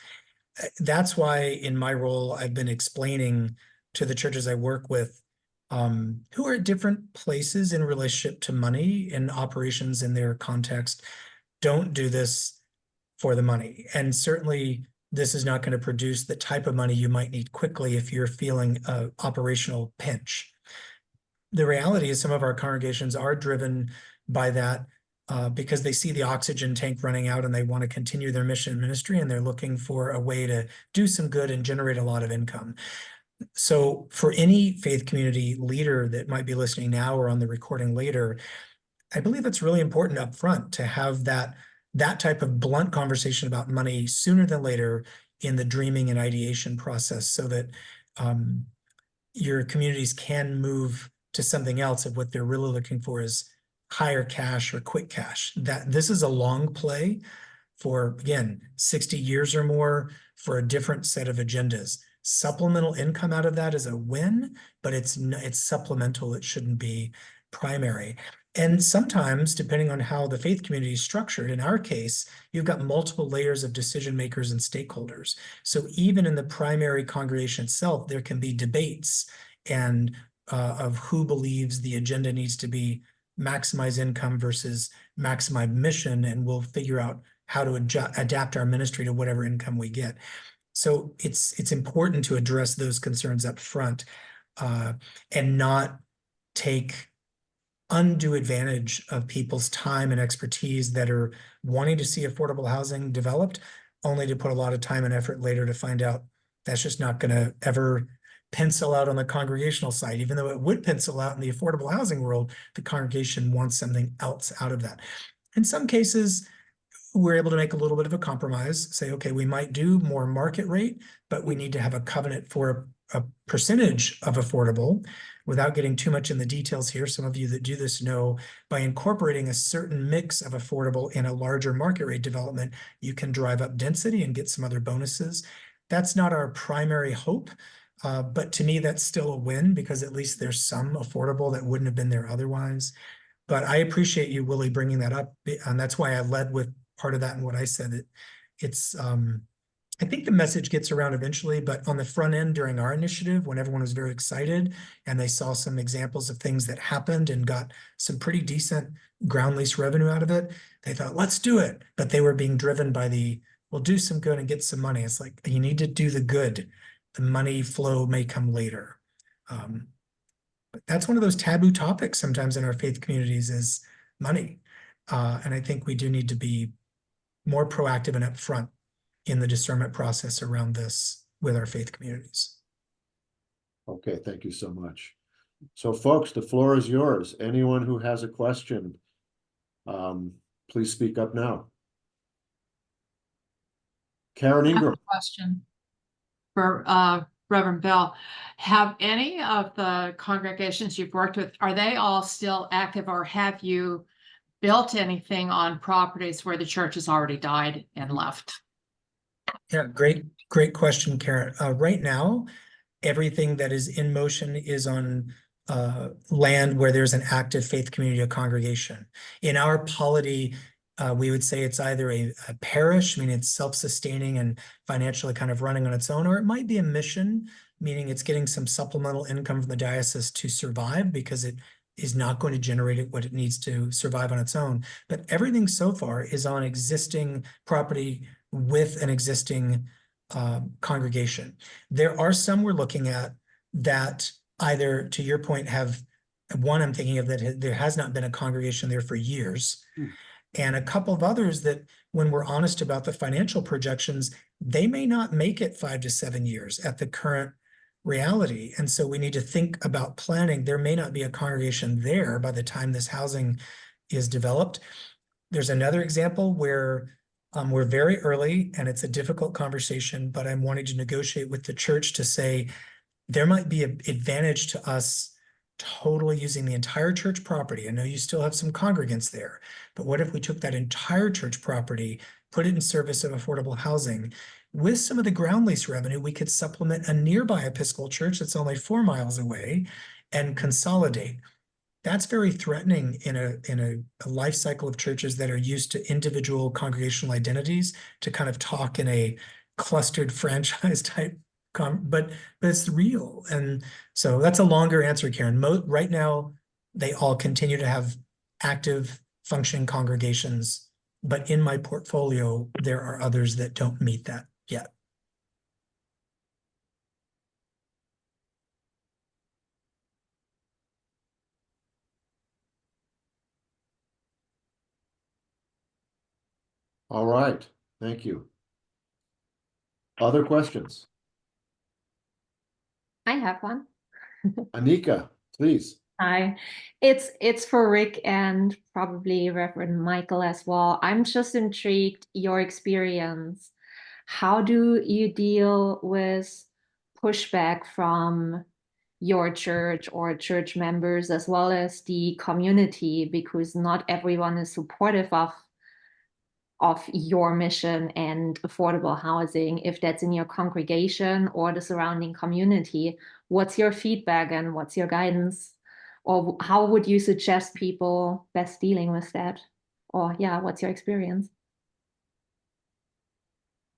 That's why in my role, I've been explaining to the churches I work with who are at different places in relationship to money and operations in their context. Don't do this for the money. And certainly this is not going to produce the type of money you might need quickly if you're feeling an operational pinch. The reality is some of our congregations are driven by that because they see the oxygen tank running out and they want to continue their mission and ministry, and they're looking for a way to do some good and generate a lot of income. So for any faith community leader that might be listening now or on the recording later, I believe it's really important up front to have that type of blunt conversation about money sooner than later in the dreaming and ideation process, so that your communities can move to something else if what they're really looking for is higher cash or quick cash. That this is a long play for, again, 60 years or more for a different set of agendas. Supplemental income out of that is a win, but it's supplemental. It shouldn't be primary. And sometimes, depending on how the faith community is structured, in our case, you've got multiple layers of decision makers and stakeholders. So even in the primary congregation itself, there can be debates and of who believes the agenda needs to be maximize income versus maximize mission, and we'll figure out how to adapt our ministry to whatever income we get. So it's important to address those concerns up front and not take undue advantage of people's time and expertise that are wanting to see affordable housing developed, only to put a lot of time and effort later to find out that's just not going to ever pencil out on the congregational side. Even though it would pencil out in the affordable housing world, the congregation wants something else out of that. In some cases, we're able to make a little bit of a compromise, say, okay, we might do more market rate, but we need to have a covenant for a percentage of affordable. Without getting too much in the details here, some of you that do this know by incorporating a certain mix of affordable in a larger market rate development, you can drive up density and get some other bonuses. That's not our primary hope, but to me, that's still a win because at least there's some affordable that wouldn't have been there otherwise. But I appreciate you, Willie, bringing that up, and that's why I led with part of that and what I said. It's I think the message gets around eventually, but on the front end during our initiative, when everyone was very excited and they saw some examples of things that happened and got some pretty decent ground lease revenue out of it, they thought, let's do it. But they were being driven by we'll do some good and get some money. It's like, you need to do the good. The money flow may come later. But that's one of those taboo topics sometimes in our faith communities is money. And I think we do need to be more proactive and upfront in the discernment process around this with our faith communities. Okay, thank you so much. So folks, the floor is yours. Anyone who has a question, please speak up now. Karen I have Ingram. a question for Reverend Bell. Have any of the congregations you've worked with, are they all still active, or have you built anything on properties where the church has already died and left? Yeah, great question, Karen. Right now, everything that is in motion is on land where there's an active faith community or congregation. In our polity, we would say it's either a parish, meaning it's self-sustaining and financially kind of running on its own, or it might be a mission, meaning it's getting some supplemental income from the diocese to survive because it is not going to generate what it needs to survive on its own. But everything so far is on existing property with an existing congregation. There are some we're looking at that either, to your point, have one I'm thinking of that there has not been a congregation there for years. And a couple of others that, when we're honest about the financial projections, they may not make it 5 to 7 years at the current reality. And so we need to think about planning. There may not be a congregation there by the time this housing is developed. There's another example where we're very early and it's a difficult conversation, but I'm wanting to negotiate with the church to say there might be an advantage to us totally using the entire church property. I know you still have some congregants there, but what if we took that entire church property, put it in service of affordable housing? With some of the ground lease revenue, we could supplement a nearby Episcopal church that's only 4 miles away and consolidate. That's very threatening in a life cycle of churches that are used to individual congregational identities to kind of talk in a clustered franchise type. But it's real. And so that's a longer answer, Karen. Right now, they all continue to have active functioning congregations, but in my portfolio, there are others that don't meet that yet. All right, thank you. Other questions? I have one. Anika, please. Hi, it's for Rick and probably Reverend Michael as well. I'm just intrigued, your experience. How do you deal with pushback from your church or church members as well as the community? Because not everyone is supportive of your mission and affordable housing, if that's in your congregation or the surrounding community. What's your feedback and what's your guidance? Or how would you suggest people best dealing with that? Or yeah, what's your experience?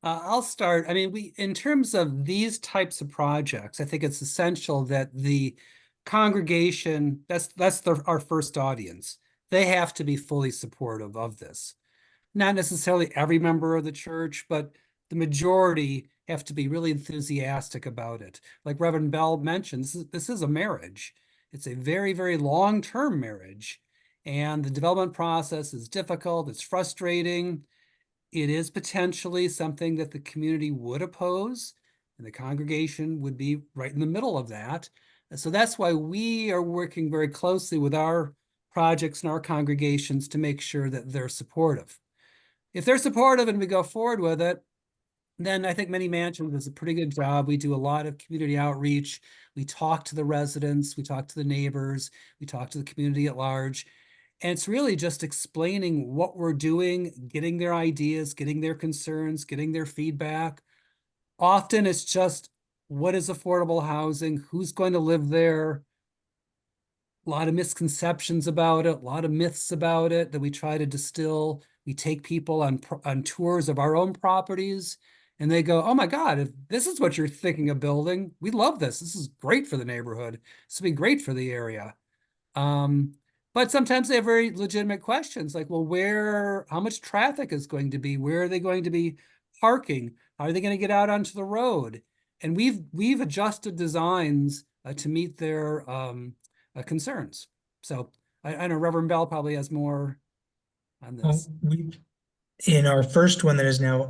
I'll start. I mean, in terms of these types of projects, I think it's essential that the congregation, that's our first audience. They have to be fully supportive of this. Not necessarily every member of the church, but the majority have to be really enthusiastic about it. Like Reverend Bell mentioned, this is a marriage. It's a very, very long-term marriage. And the development process is difficult. It's frustrating. It is potentially something that the community would oppose, and the congregation would be right in the middle of that. And so that's why we are working very closely with our projects and our congregations to make sure that they're supportive. If they're supportive and we go forward with it, then I think Many Mansions does a pretty good job. We do a lot of community outreach. We talk to the residents, we talk to the neighbors, we talk to the community at large. And it's really just explaining what we're doing, getting their ideas, getting their concerns, getting their feedback. Often it's just, what is affordable housing? Who's going to live there? A lot of misconceptions about it, a lot of myths about it that we try to distill. We take people on tours of our own properties, and they go, oh my God, if this is what you're thinking of building, we love this. This is great for the neighborhood. This would be great for the area. But sometimes they have very legitimate questions like, well, how much traffic is going to be? Where are they going to be parking? How are they going to get out onto the road? And we've adjusted designs to meet their concerns. So I know Reverend Bell probably has more on this. In our first one that is now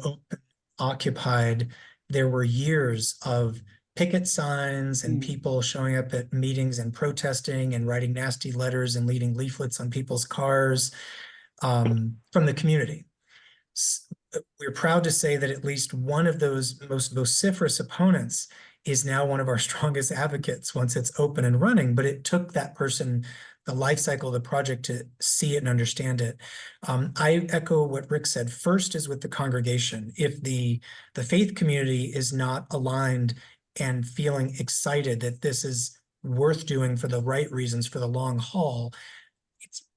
occupied, there were years of picket signs and people showing up at meetings and protesting and writing nasty letters and leaving leaflets on people's cars from the community. We're proud to say that at least one of those most vociferous opponents is now one of our strongest advocates once it's open and running, but it took that person the life cycle of the project to see it and understand it. I echo what Rick said. First is with the congregation. If the faith community is not aligned and feeling excited that this is worth doing for the right reasons for the long haul,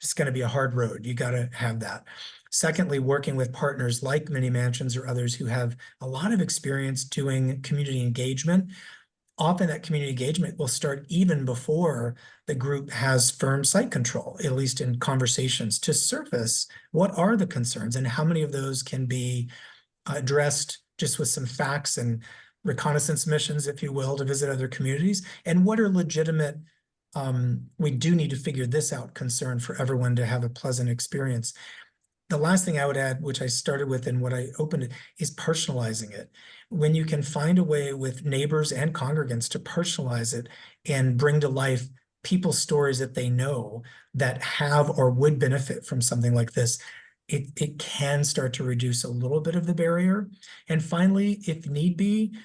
it's going to be a hard road. You got to have that. Secondly, working with partners like Many Mansions or others who have a lot of experience doing community engagement. Often that community engagement will start even before the group has firm site control, at least in conversations, to surface what are the concerns and how many of those can be addressed just with some facts and reconnaissance missions, if you will, to visit other communities, and what are legitimate, we do need to figure this out, concern for everyone to have a pleasant experience. The last thing I would add, which I started with and what I opened it, is personalizing it. When you can find a way with neighbors and congregants to personalize it and bring to life people's stories that they know that have or would benefit from something like this, it can start to reduce a little bit of the barrier. And finally, if need be,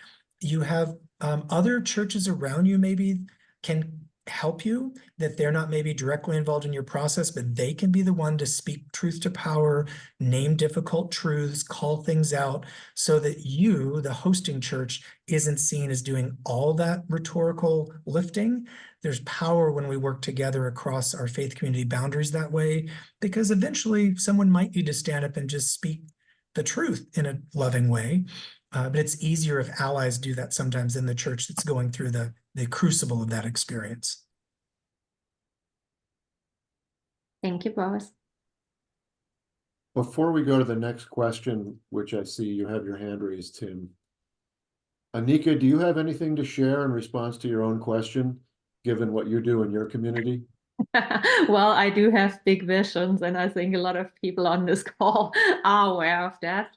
you have other churches around you maybe can help you, that they're not maybe directly involved in your process, but they can be the one to speak truth to power, name difficult truths, call things out, so that you, the hosting church, isn't seen as doing all that rhetorical lifting. There's power when we work together across our faith community boundaries that way, because eventually someone might need to stand up and just speak the truth in a loving way. But it's easier if allies do that sometimes in the church that's going through the crucible of that experience. Thank you, Boris. Before we go to the next question, which I see you have your hand raised, Tim. Anika, do you have anything to share in response to your own question, given what you do in your community? Well, I do have big visions, and I think a lot of people on this call are aware of that.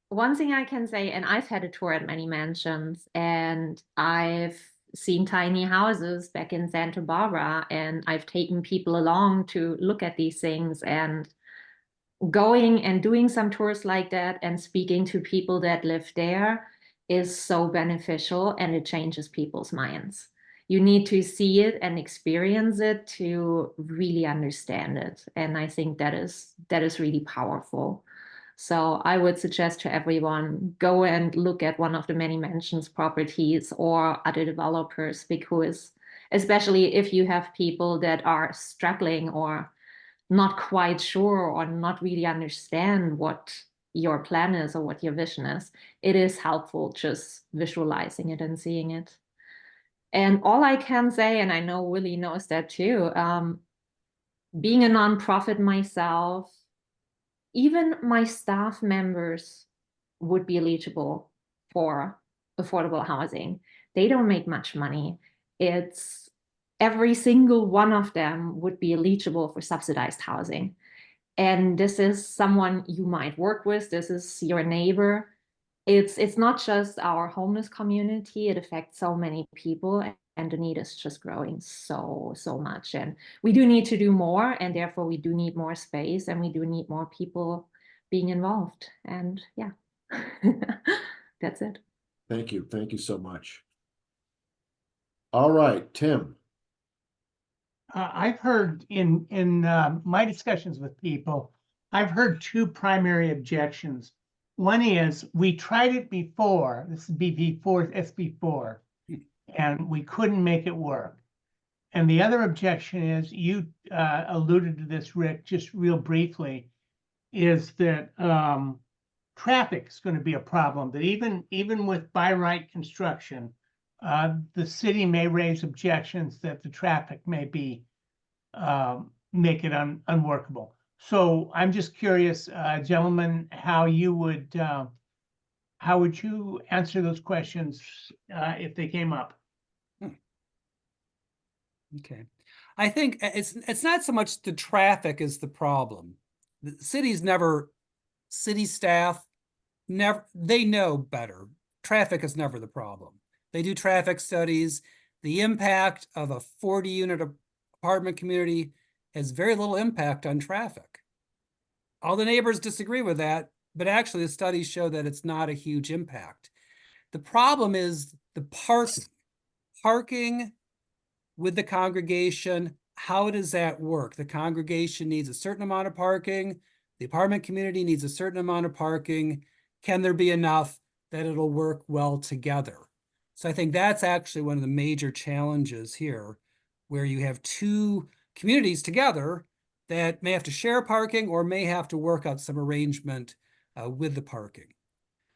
One thing I can say, and I've had a tour at many mansions, and I've seen tiny houses back in Santa Barbara, and I've taken people along to look at these things, and going and doing some tours like that and speaking to people that live there is so beneficial, and it changes people's minds. You need to see it and experience it to really understand it. And I think that is really powerful. So I would suggest to everyone, go and look at one of the many mansions properties or other developers, because especially if you have people that are struggling or not quite sure or not really understand what your plan is or what your vision is, it is helpful just visualizing it and seeing it. And all I can say, and I know Willie knows that too, being a nonprofit myself, even my staff members would be eligible for affordable housing. They don't make much money. It's every single one of them would be eligible for subsidized housing. And this is someone you might work with. This is your neighbor. It's not just our homeless community. It affects so many people, and the need is just growing so much. And we do need to do more, and therefore we do need more space, and we do need more people being involved. And yeah, that's it. Thank you. Thank you so much. All right, Tim. I've heard in my discussions with people, I've heard two primary objections. One is, we tried it before, this is SB4, and we couldn't make it work. And the other objection is, you alluded to this, Rick, just real briefly, is that traffic is going to be a problem, that even with by right construction, the city may raise objections that the traffic may be make it unworkable. So I'm just curious, gentlemen, how would you answer those questions if they came up? Okay. I think it's not so much the traffic is the problem. The city staff they know better. Traffic is never the problem. They do traffic studies. The impact of a 40-unit apartment community has very little impact on traffic. All the neighbors disagree with that, but actually the studies show that it's not a huge impact. The problem is the parking with the congregation. How does that work? The congregation needs a certain amount of parking. The apartment community needs a certain amount of parking. Can there be enough that it'll work well together? So I think that's actually one of the major challenges here, where you have two communities together that may have to share parking or may have to work out some arrangement with the parking.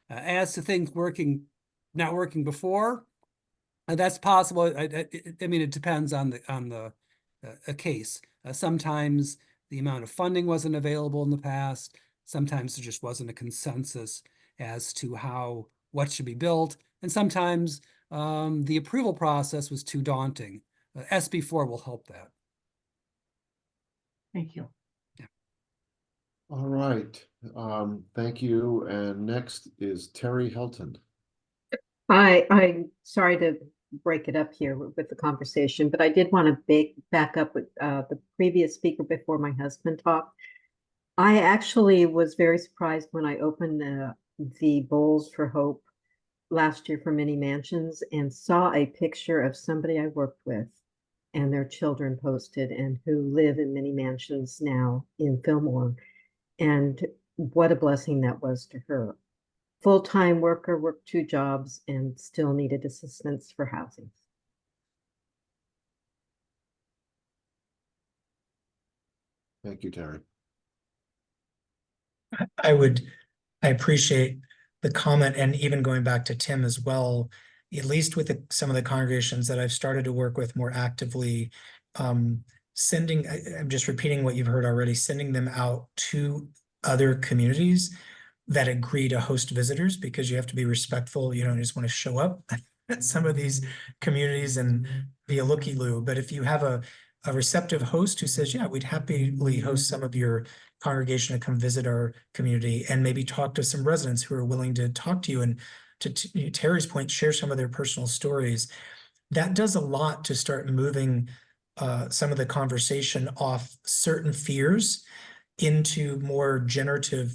As to things not working before, that's possible. I mean, it depends on the case. Sometimes the amount of funding wasn't available in the past. Sometimes there just wasn't a consensus as to how what should be built. And sometimes the approval process was too daunting. SB4 will help that. Thank you. All right, thank you. And next is Terry Helton. I'm sorry to break it up here with the conversation, but I did want to back up with the previous speaker before my husband talked. I actually was very surprised when I opened the Bowls for Hope last year for Many Mansions and saw a picture of somebody I worked with and their children posted and who live in Many Mansions now in Fillmore. And what a blessing that was to her. Full-time worker, worked 2 jobs and still needed assistance for housing. Thank you, Terry. I appreciate the comment, and even going back to Tim as well, at least with some of the congregations that I've started to work with more actively, I'm just repeating what you've heard already, sending them out to other communities that agree to host visitors, because you have to be respectful. You don't just want to show up at some of these communities and be a looky-loo. But if you have a receptive host who says, yeah, we'd happily host some of your congregation to come visit our community, and maybe talk to some residents who are willing to talk to you, and to Terry's point, share some of their personal stories, that does a lot to start moving some of the conversation off certain fears into more generative,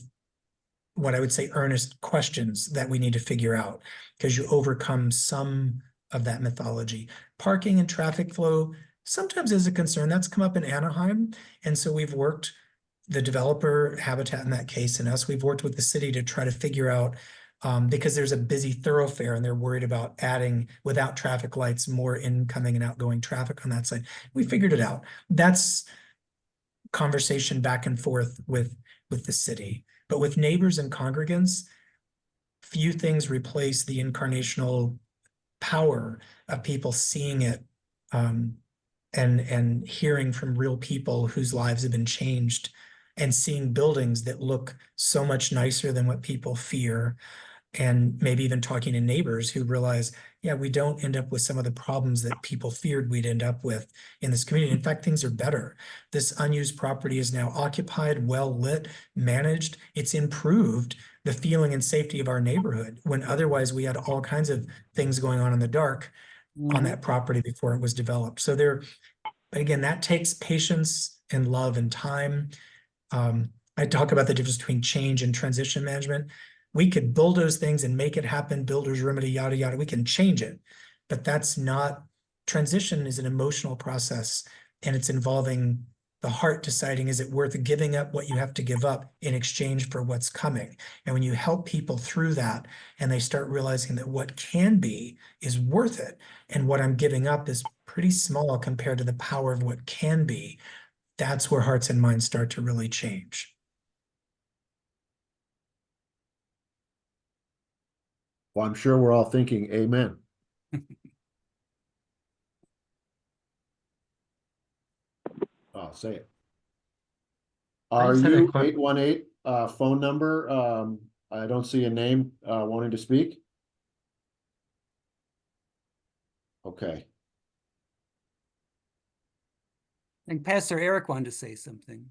what I would say, earnest questions that we need to figure out, because you overcome some of that mythology. Parking and traffic flow sometimes is a concern. That's come up in Anaheim. And so we've worked, the developer, Habitat in that case, and us, we've worked with the city to try to figure out, because there's a busy thoroughfare and they're worried about adding, without traffic lights, more incoming and outgoing traffic on that side. We figured it out. That's conversation back and forth with the city. But with neighbors and congregants, few things replace the incarnational power of people seeing it, and hearing from real people whose lives have been changed, and seeing buildings that look so much nicer than what people fear, and maybe even talking to neighbors who realize, yeah, we don't end up with some of the problems that people feared we'd end up with in this community. In fact, things are better. This unused property is now occupied, well lit, managed. It's improved the feeling and safety of our neighborhood, when otherwise we had all kinds of things going on in the dark on that property before it was developed. So but again, that takes patience and love and time. I talk about the difference between change and transition management. We could bulldoze things and make it happen, builder's remedy, yada, yada. We can change it, but that's not, transition is an emotional process, and it's involving the heart deciding, is it worth giving up what you have to give up in exchange for what's coming? And when you help people through that, and they start realizing that what can be is worth it, and what I'm giving up is pretty small compared to the power of what can be, that's where hearts and minds start to really change. Well, I'm sure we're all thinking amen. I'll say it. Are just had a you que- 818 phone number? I don't see a name wanting to speak. Okay. And Pastor Eric wanted to say something.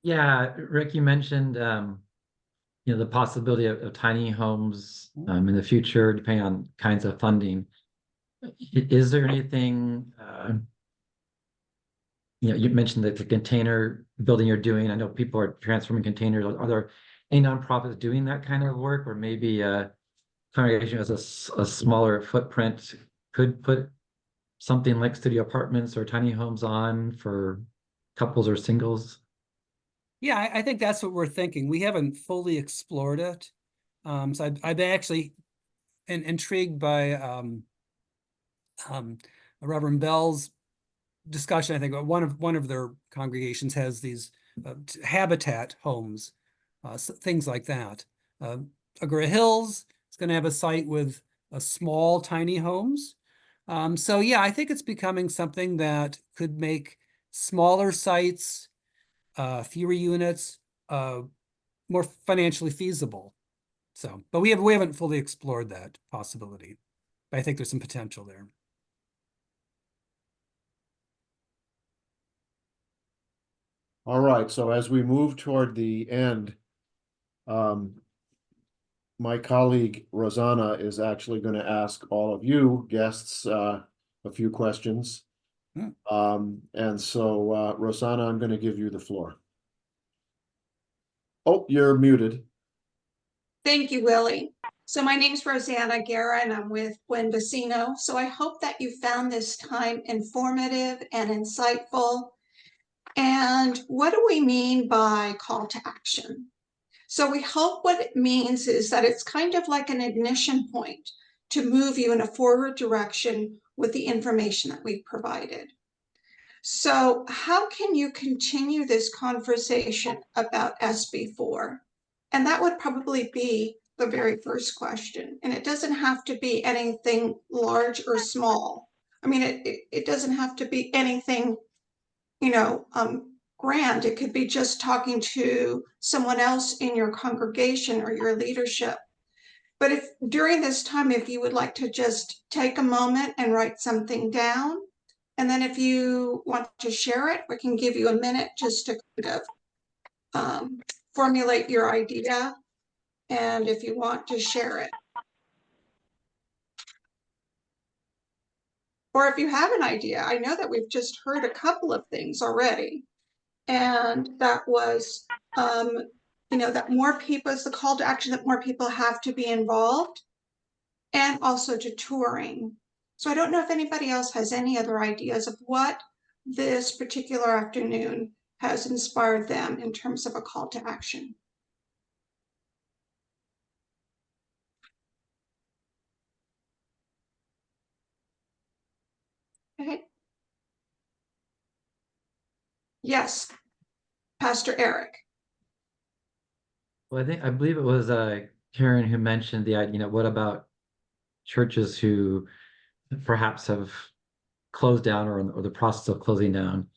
Yeah, Rick, you mentioned the possibility of tiny homes in the future, depending on kinds of funding. Is there anything, you mentioned that the container building you're doing, I know people are transforming containers. Are there any nonprofits doing that kind of work, or maybe a congregation has a smaller footprint could put something like studio apartments or tiny homes on for couples or singles? Yeah, I think that's what we're thinking. We haven't fully explored it. So I've actually intrigued by Reverend Bell's discussion. I think one of their congregations has these habitat homes, things like that. Agoura Hills is going to have a site with small, tiny homes. So yeah, I think it's becoming something that could make smaller sites, fewer units, more financially feasible. So, but we haven't fully explored that possibility. But I think there's some potential there. All right, so as we move toward the end, my colleague Rosanna is actually going to ask all of you guests a few questions. And so Rosanna, I'm going to give you the floor. Oh, you're muted. Thank you, Willie. So my name is Rosanna Guerra and I'm with Gwen Vecino. So I hope that you found this time informative and insightful. And what do we mean by call to action? So we hope what it means is that it's kind of like an ignition point to move you in a forward direction with the information that we've provided. So how can you continue this conversation about SB4? And that would probably be the very first question. And it doesn't have to be anything large or small. I mean, it doesn't have to be anything, grand. It could be just talking to someone else in your congregation or your leadership. But if during this time, if you would like to just take a moment and write something down, and then if you want to share it, we can give you a minute just to kind of formulate your idea. And if you want to share it. Or if you have an idea, I know that we've just heard a couple of things already. And that was, that more people, is the call to action that more people have to be involved and also to touring. So I don't know if anybody else has any other ideas of what this particular afternoon has inspired them in terms of a call to action. Okay. Yes, Pastor Eric. Well, I believe it was Karen who mentioned the idea, what about churches who perhaps have closed down or the process of closing down?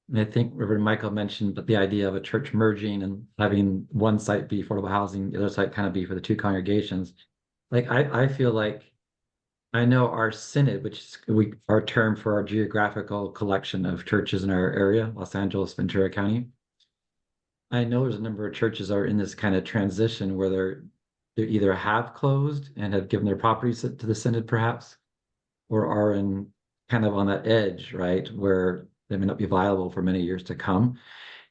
And I think Reverend Michael mentioned the idea of a church merging and having one site be affordable housing, the other site kind of be for the two congregations. Like I feel like I know our synod, which is our term for our geographical collection of churches in our area, Los Angeles, Ventura County. I know there's a number of churches are in this kind of transition where they either have closed and have given their properties to the synod perhaps, or are in kind of on that edge, right, where they may not be viable for many years to come.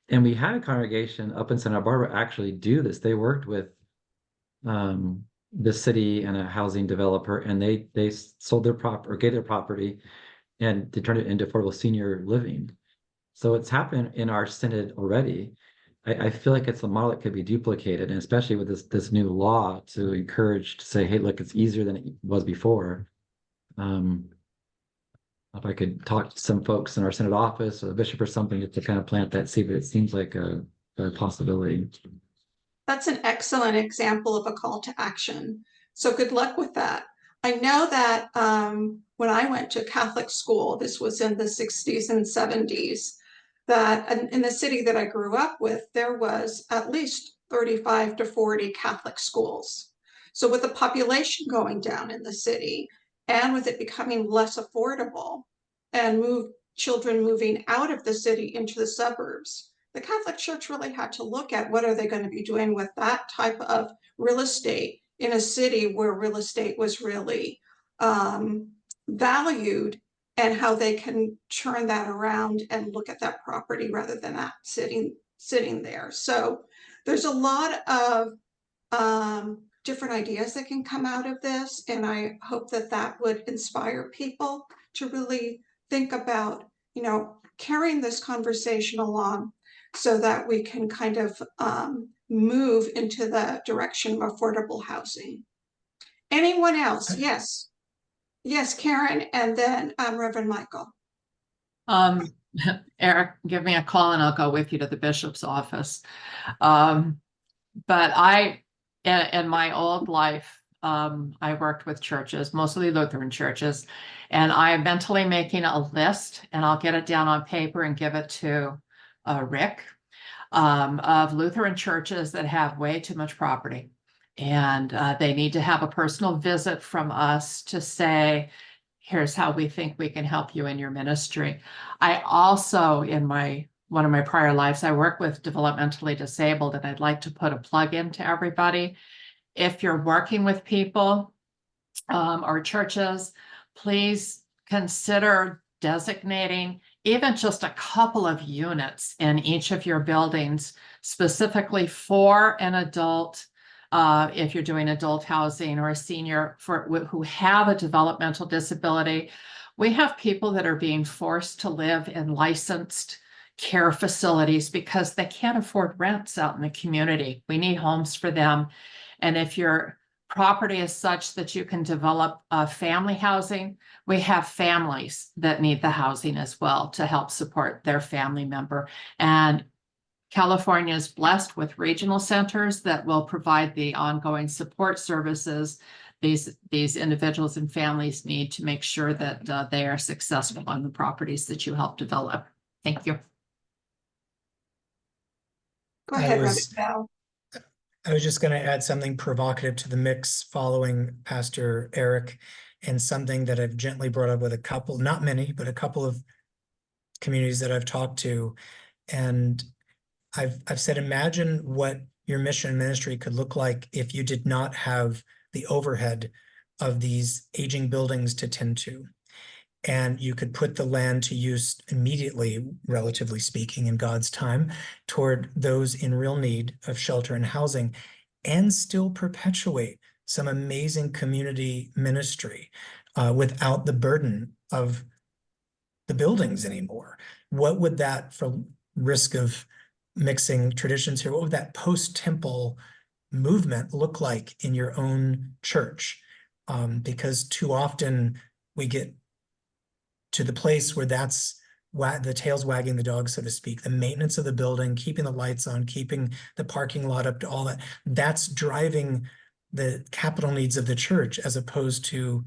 And we had a congregation up in Santa Barbara actually do this. They worked with the city and a housing developer, and they sold their property or gave their property and they turned it into affordable senior living. So it's happened in our synod already. I feel like it's a model that could be duplicated, and especially with this new law to encourage to say, hey, look, it's easier than it was before. If I could talk to some folks in our synod office or the bishop or something just to kind of plant that seed, but it seems like a possibility. That's an excellent example of a call to action. So good luck with that. I know that when I went to Catholic school, this was in the 60s and 70s, that in the city that I grew up with, there was at least 35 to 40 Catholic schools. So with the population going down in the city and with it becoming less affordable and children moving out of the city into the suburbs, the Catholic Church really had to look at what are they going to be doing with that type of real estate in a city where real estate was really valued, and how they can turn that around and look at that property rather than that sitting there. So there's a lot of different ideas that can come out of this, and I hope that that would inspire people to really think about, carrying this conversation along so that we can kind of move into the direction of affordable housing. Anyone else? Yes. Yes, Karen, and then Reverend Michael. Eric, give me a call and I'll go with you to the bishop's office. But in my old life, I worked with churches, mostly Lutheran churches, and I am mentally making a list, and I'll get it down on paper and give it to Rick, of Lutheran churches that have way too much property. And they need to have a personal visit from us to say, here's how we think we can help you in your ministry. I also, in one of my prior lives, I work with developmentally disabled, and I'd like to put a plug into everybody. If you're working with people or churches, please consider designating even just a couple of units in each of your buildings specifically for an adult. If you're doing adult housing or a senior who have a developmental disability. We have people that are being forced to live in licensed care facilities because they can't afford rents out in the community. We need homes for them. And if your property is such that you can develop family housing, we have families that need the housing as well to help support their family member. And California is blessed with regional centers that will provide the ongoing support services these individuals and families need to make sure that they are successful on the properties that you help develop. Thank you. Go I ahead, was- Reverend Bell. I was just going to add something provocative to the mix following Pastor Eric, and something that I've gently brought up with a couple, not many, but a couple of communities that I've talked to. And I've said, imagine what your mission and ministry could look like if you did not have the overhead of these aging buildings to tend to. And you could put the land to use immediately, relatively speaking, in God's time, toward those in real need of shelter and housing, and still perpetuate some amazing community ministry without the burden of the buildings anymore. What would that, for risk of mixing traditions here, what would that post-temple movement look like in your own church? Because too often we get to the place where that's the tail's wagging the dog, so to speak. The maintenance of the building, keeping the lights on, keeping the parking lot up to all that, that's driving the capital needs of the church, as opposed to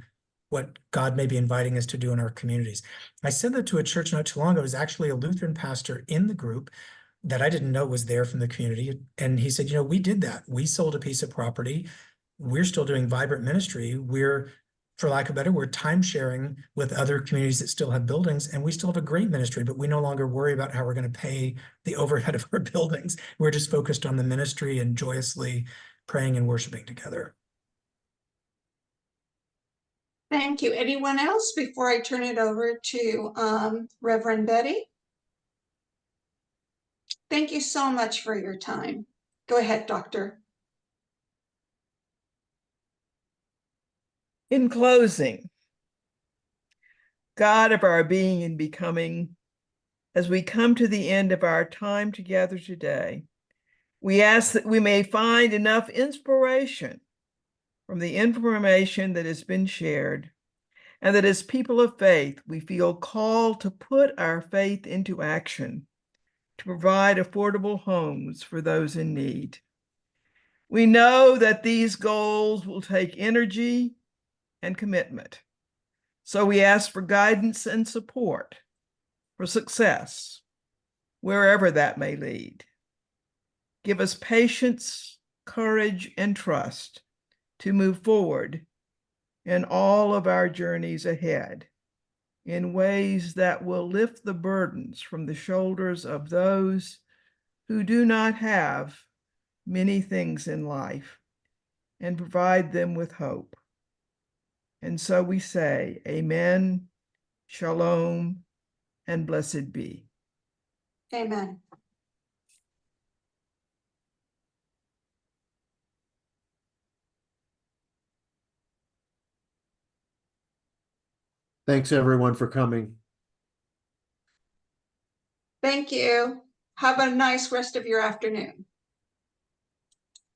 what God may be inviting us to do in our communities. I said that to a church not too long ago. It was actually a Lutheran pastor in the group that I didn't know was there from the community. And he said, we did that. We sold a piece of property. We're still doing vibrant ministry. We're, for lack of a better word, time sharing with other communities that still have buildings, and we still have a great ministry, but we no longer worry about how we're going to pay the overhead of our buildings. We're just focused on the ministry and joyously praying and worshiping together. Thank you. Anyone else before I turn it over to Reverend Betty? Thank you so much for your time. Go ahead, Doctor. In closing, God of our being and becoming, as we come to the end of our time together today, we ask that we may find enough inspiration from the information that has been shared, and that as people of faith, we feel called to put our faith into action to provide affordable homes for those in need. We know that these goals will take energy and commitment, so we ask for guidance and support for success, wherever that may lead. Give us patience, courage, and trust to move forward in all of our journeys ahead in ways that will lift the burdens from the shoulders of those who do not have many things in life, and provide them with hope. And so we say, Amen, Shalom, and blessed be. Amen. Thanks, everyone, for coming. Thank you. Have a nice rest of your afternoon.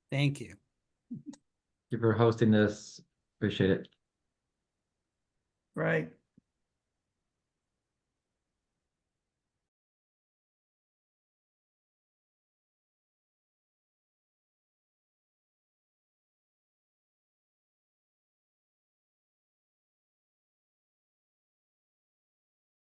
Thank you. Thank you for hosting this. Appreciate it. Right.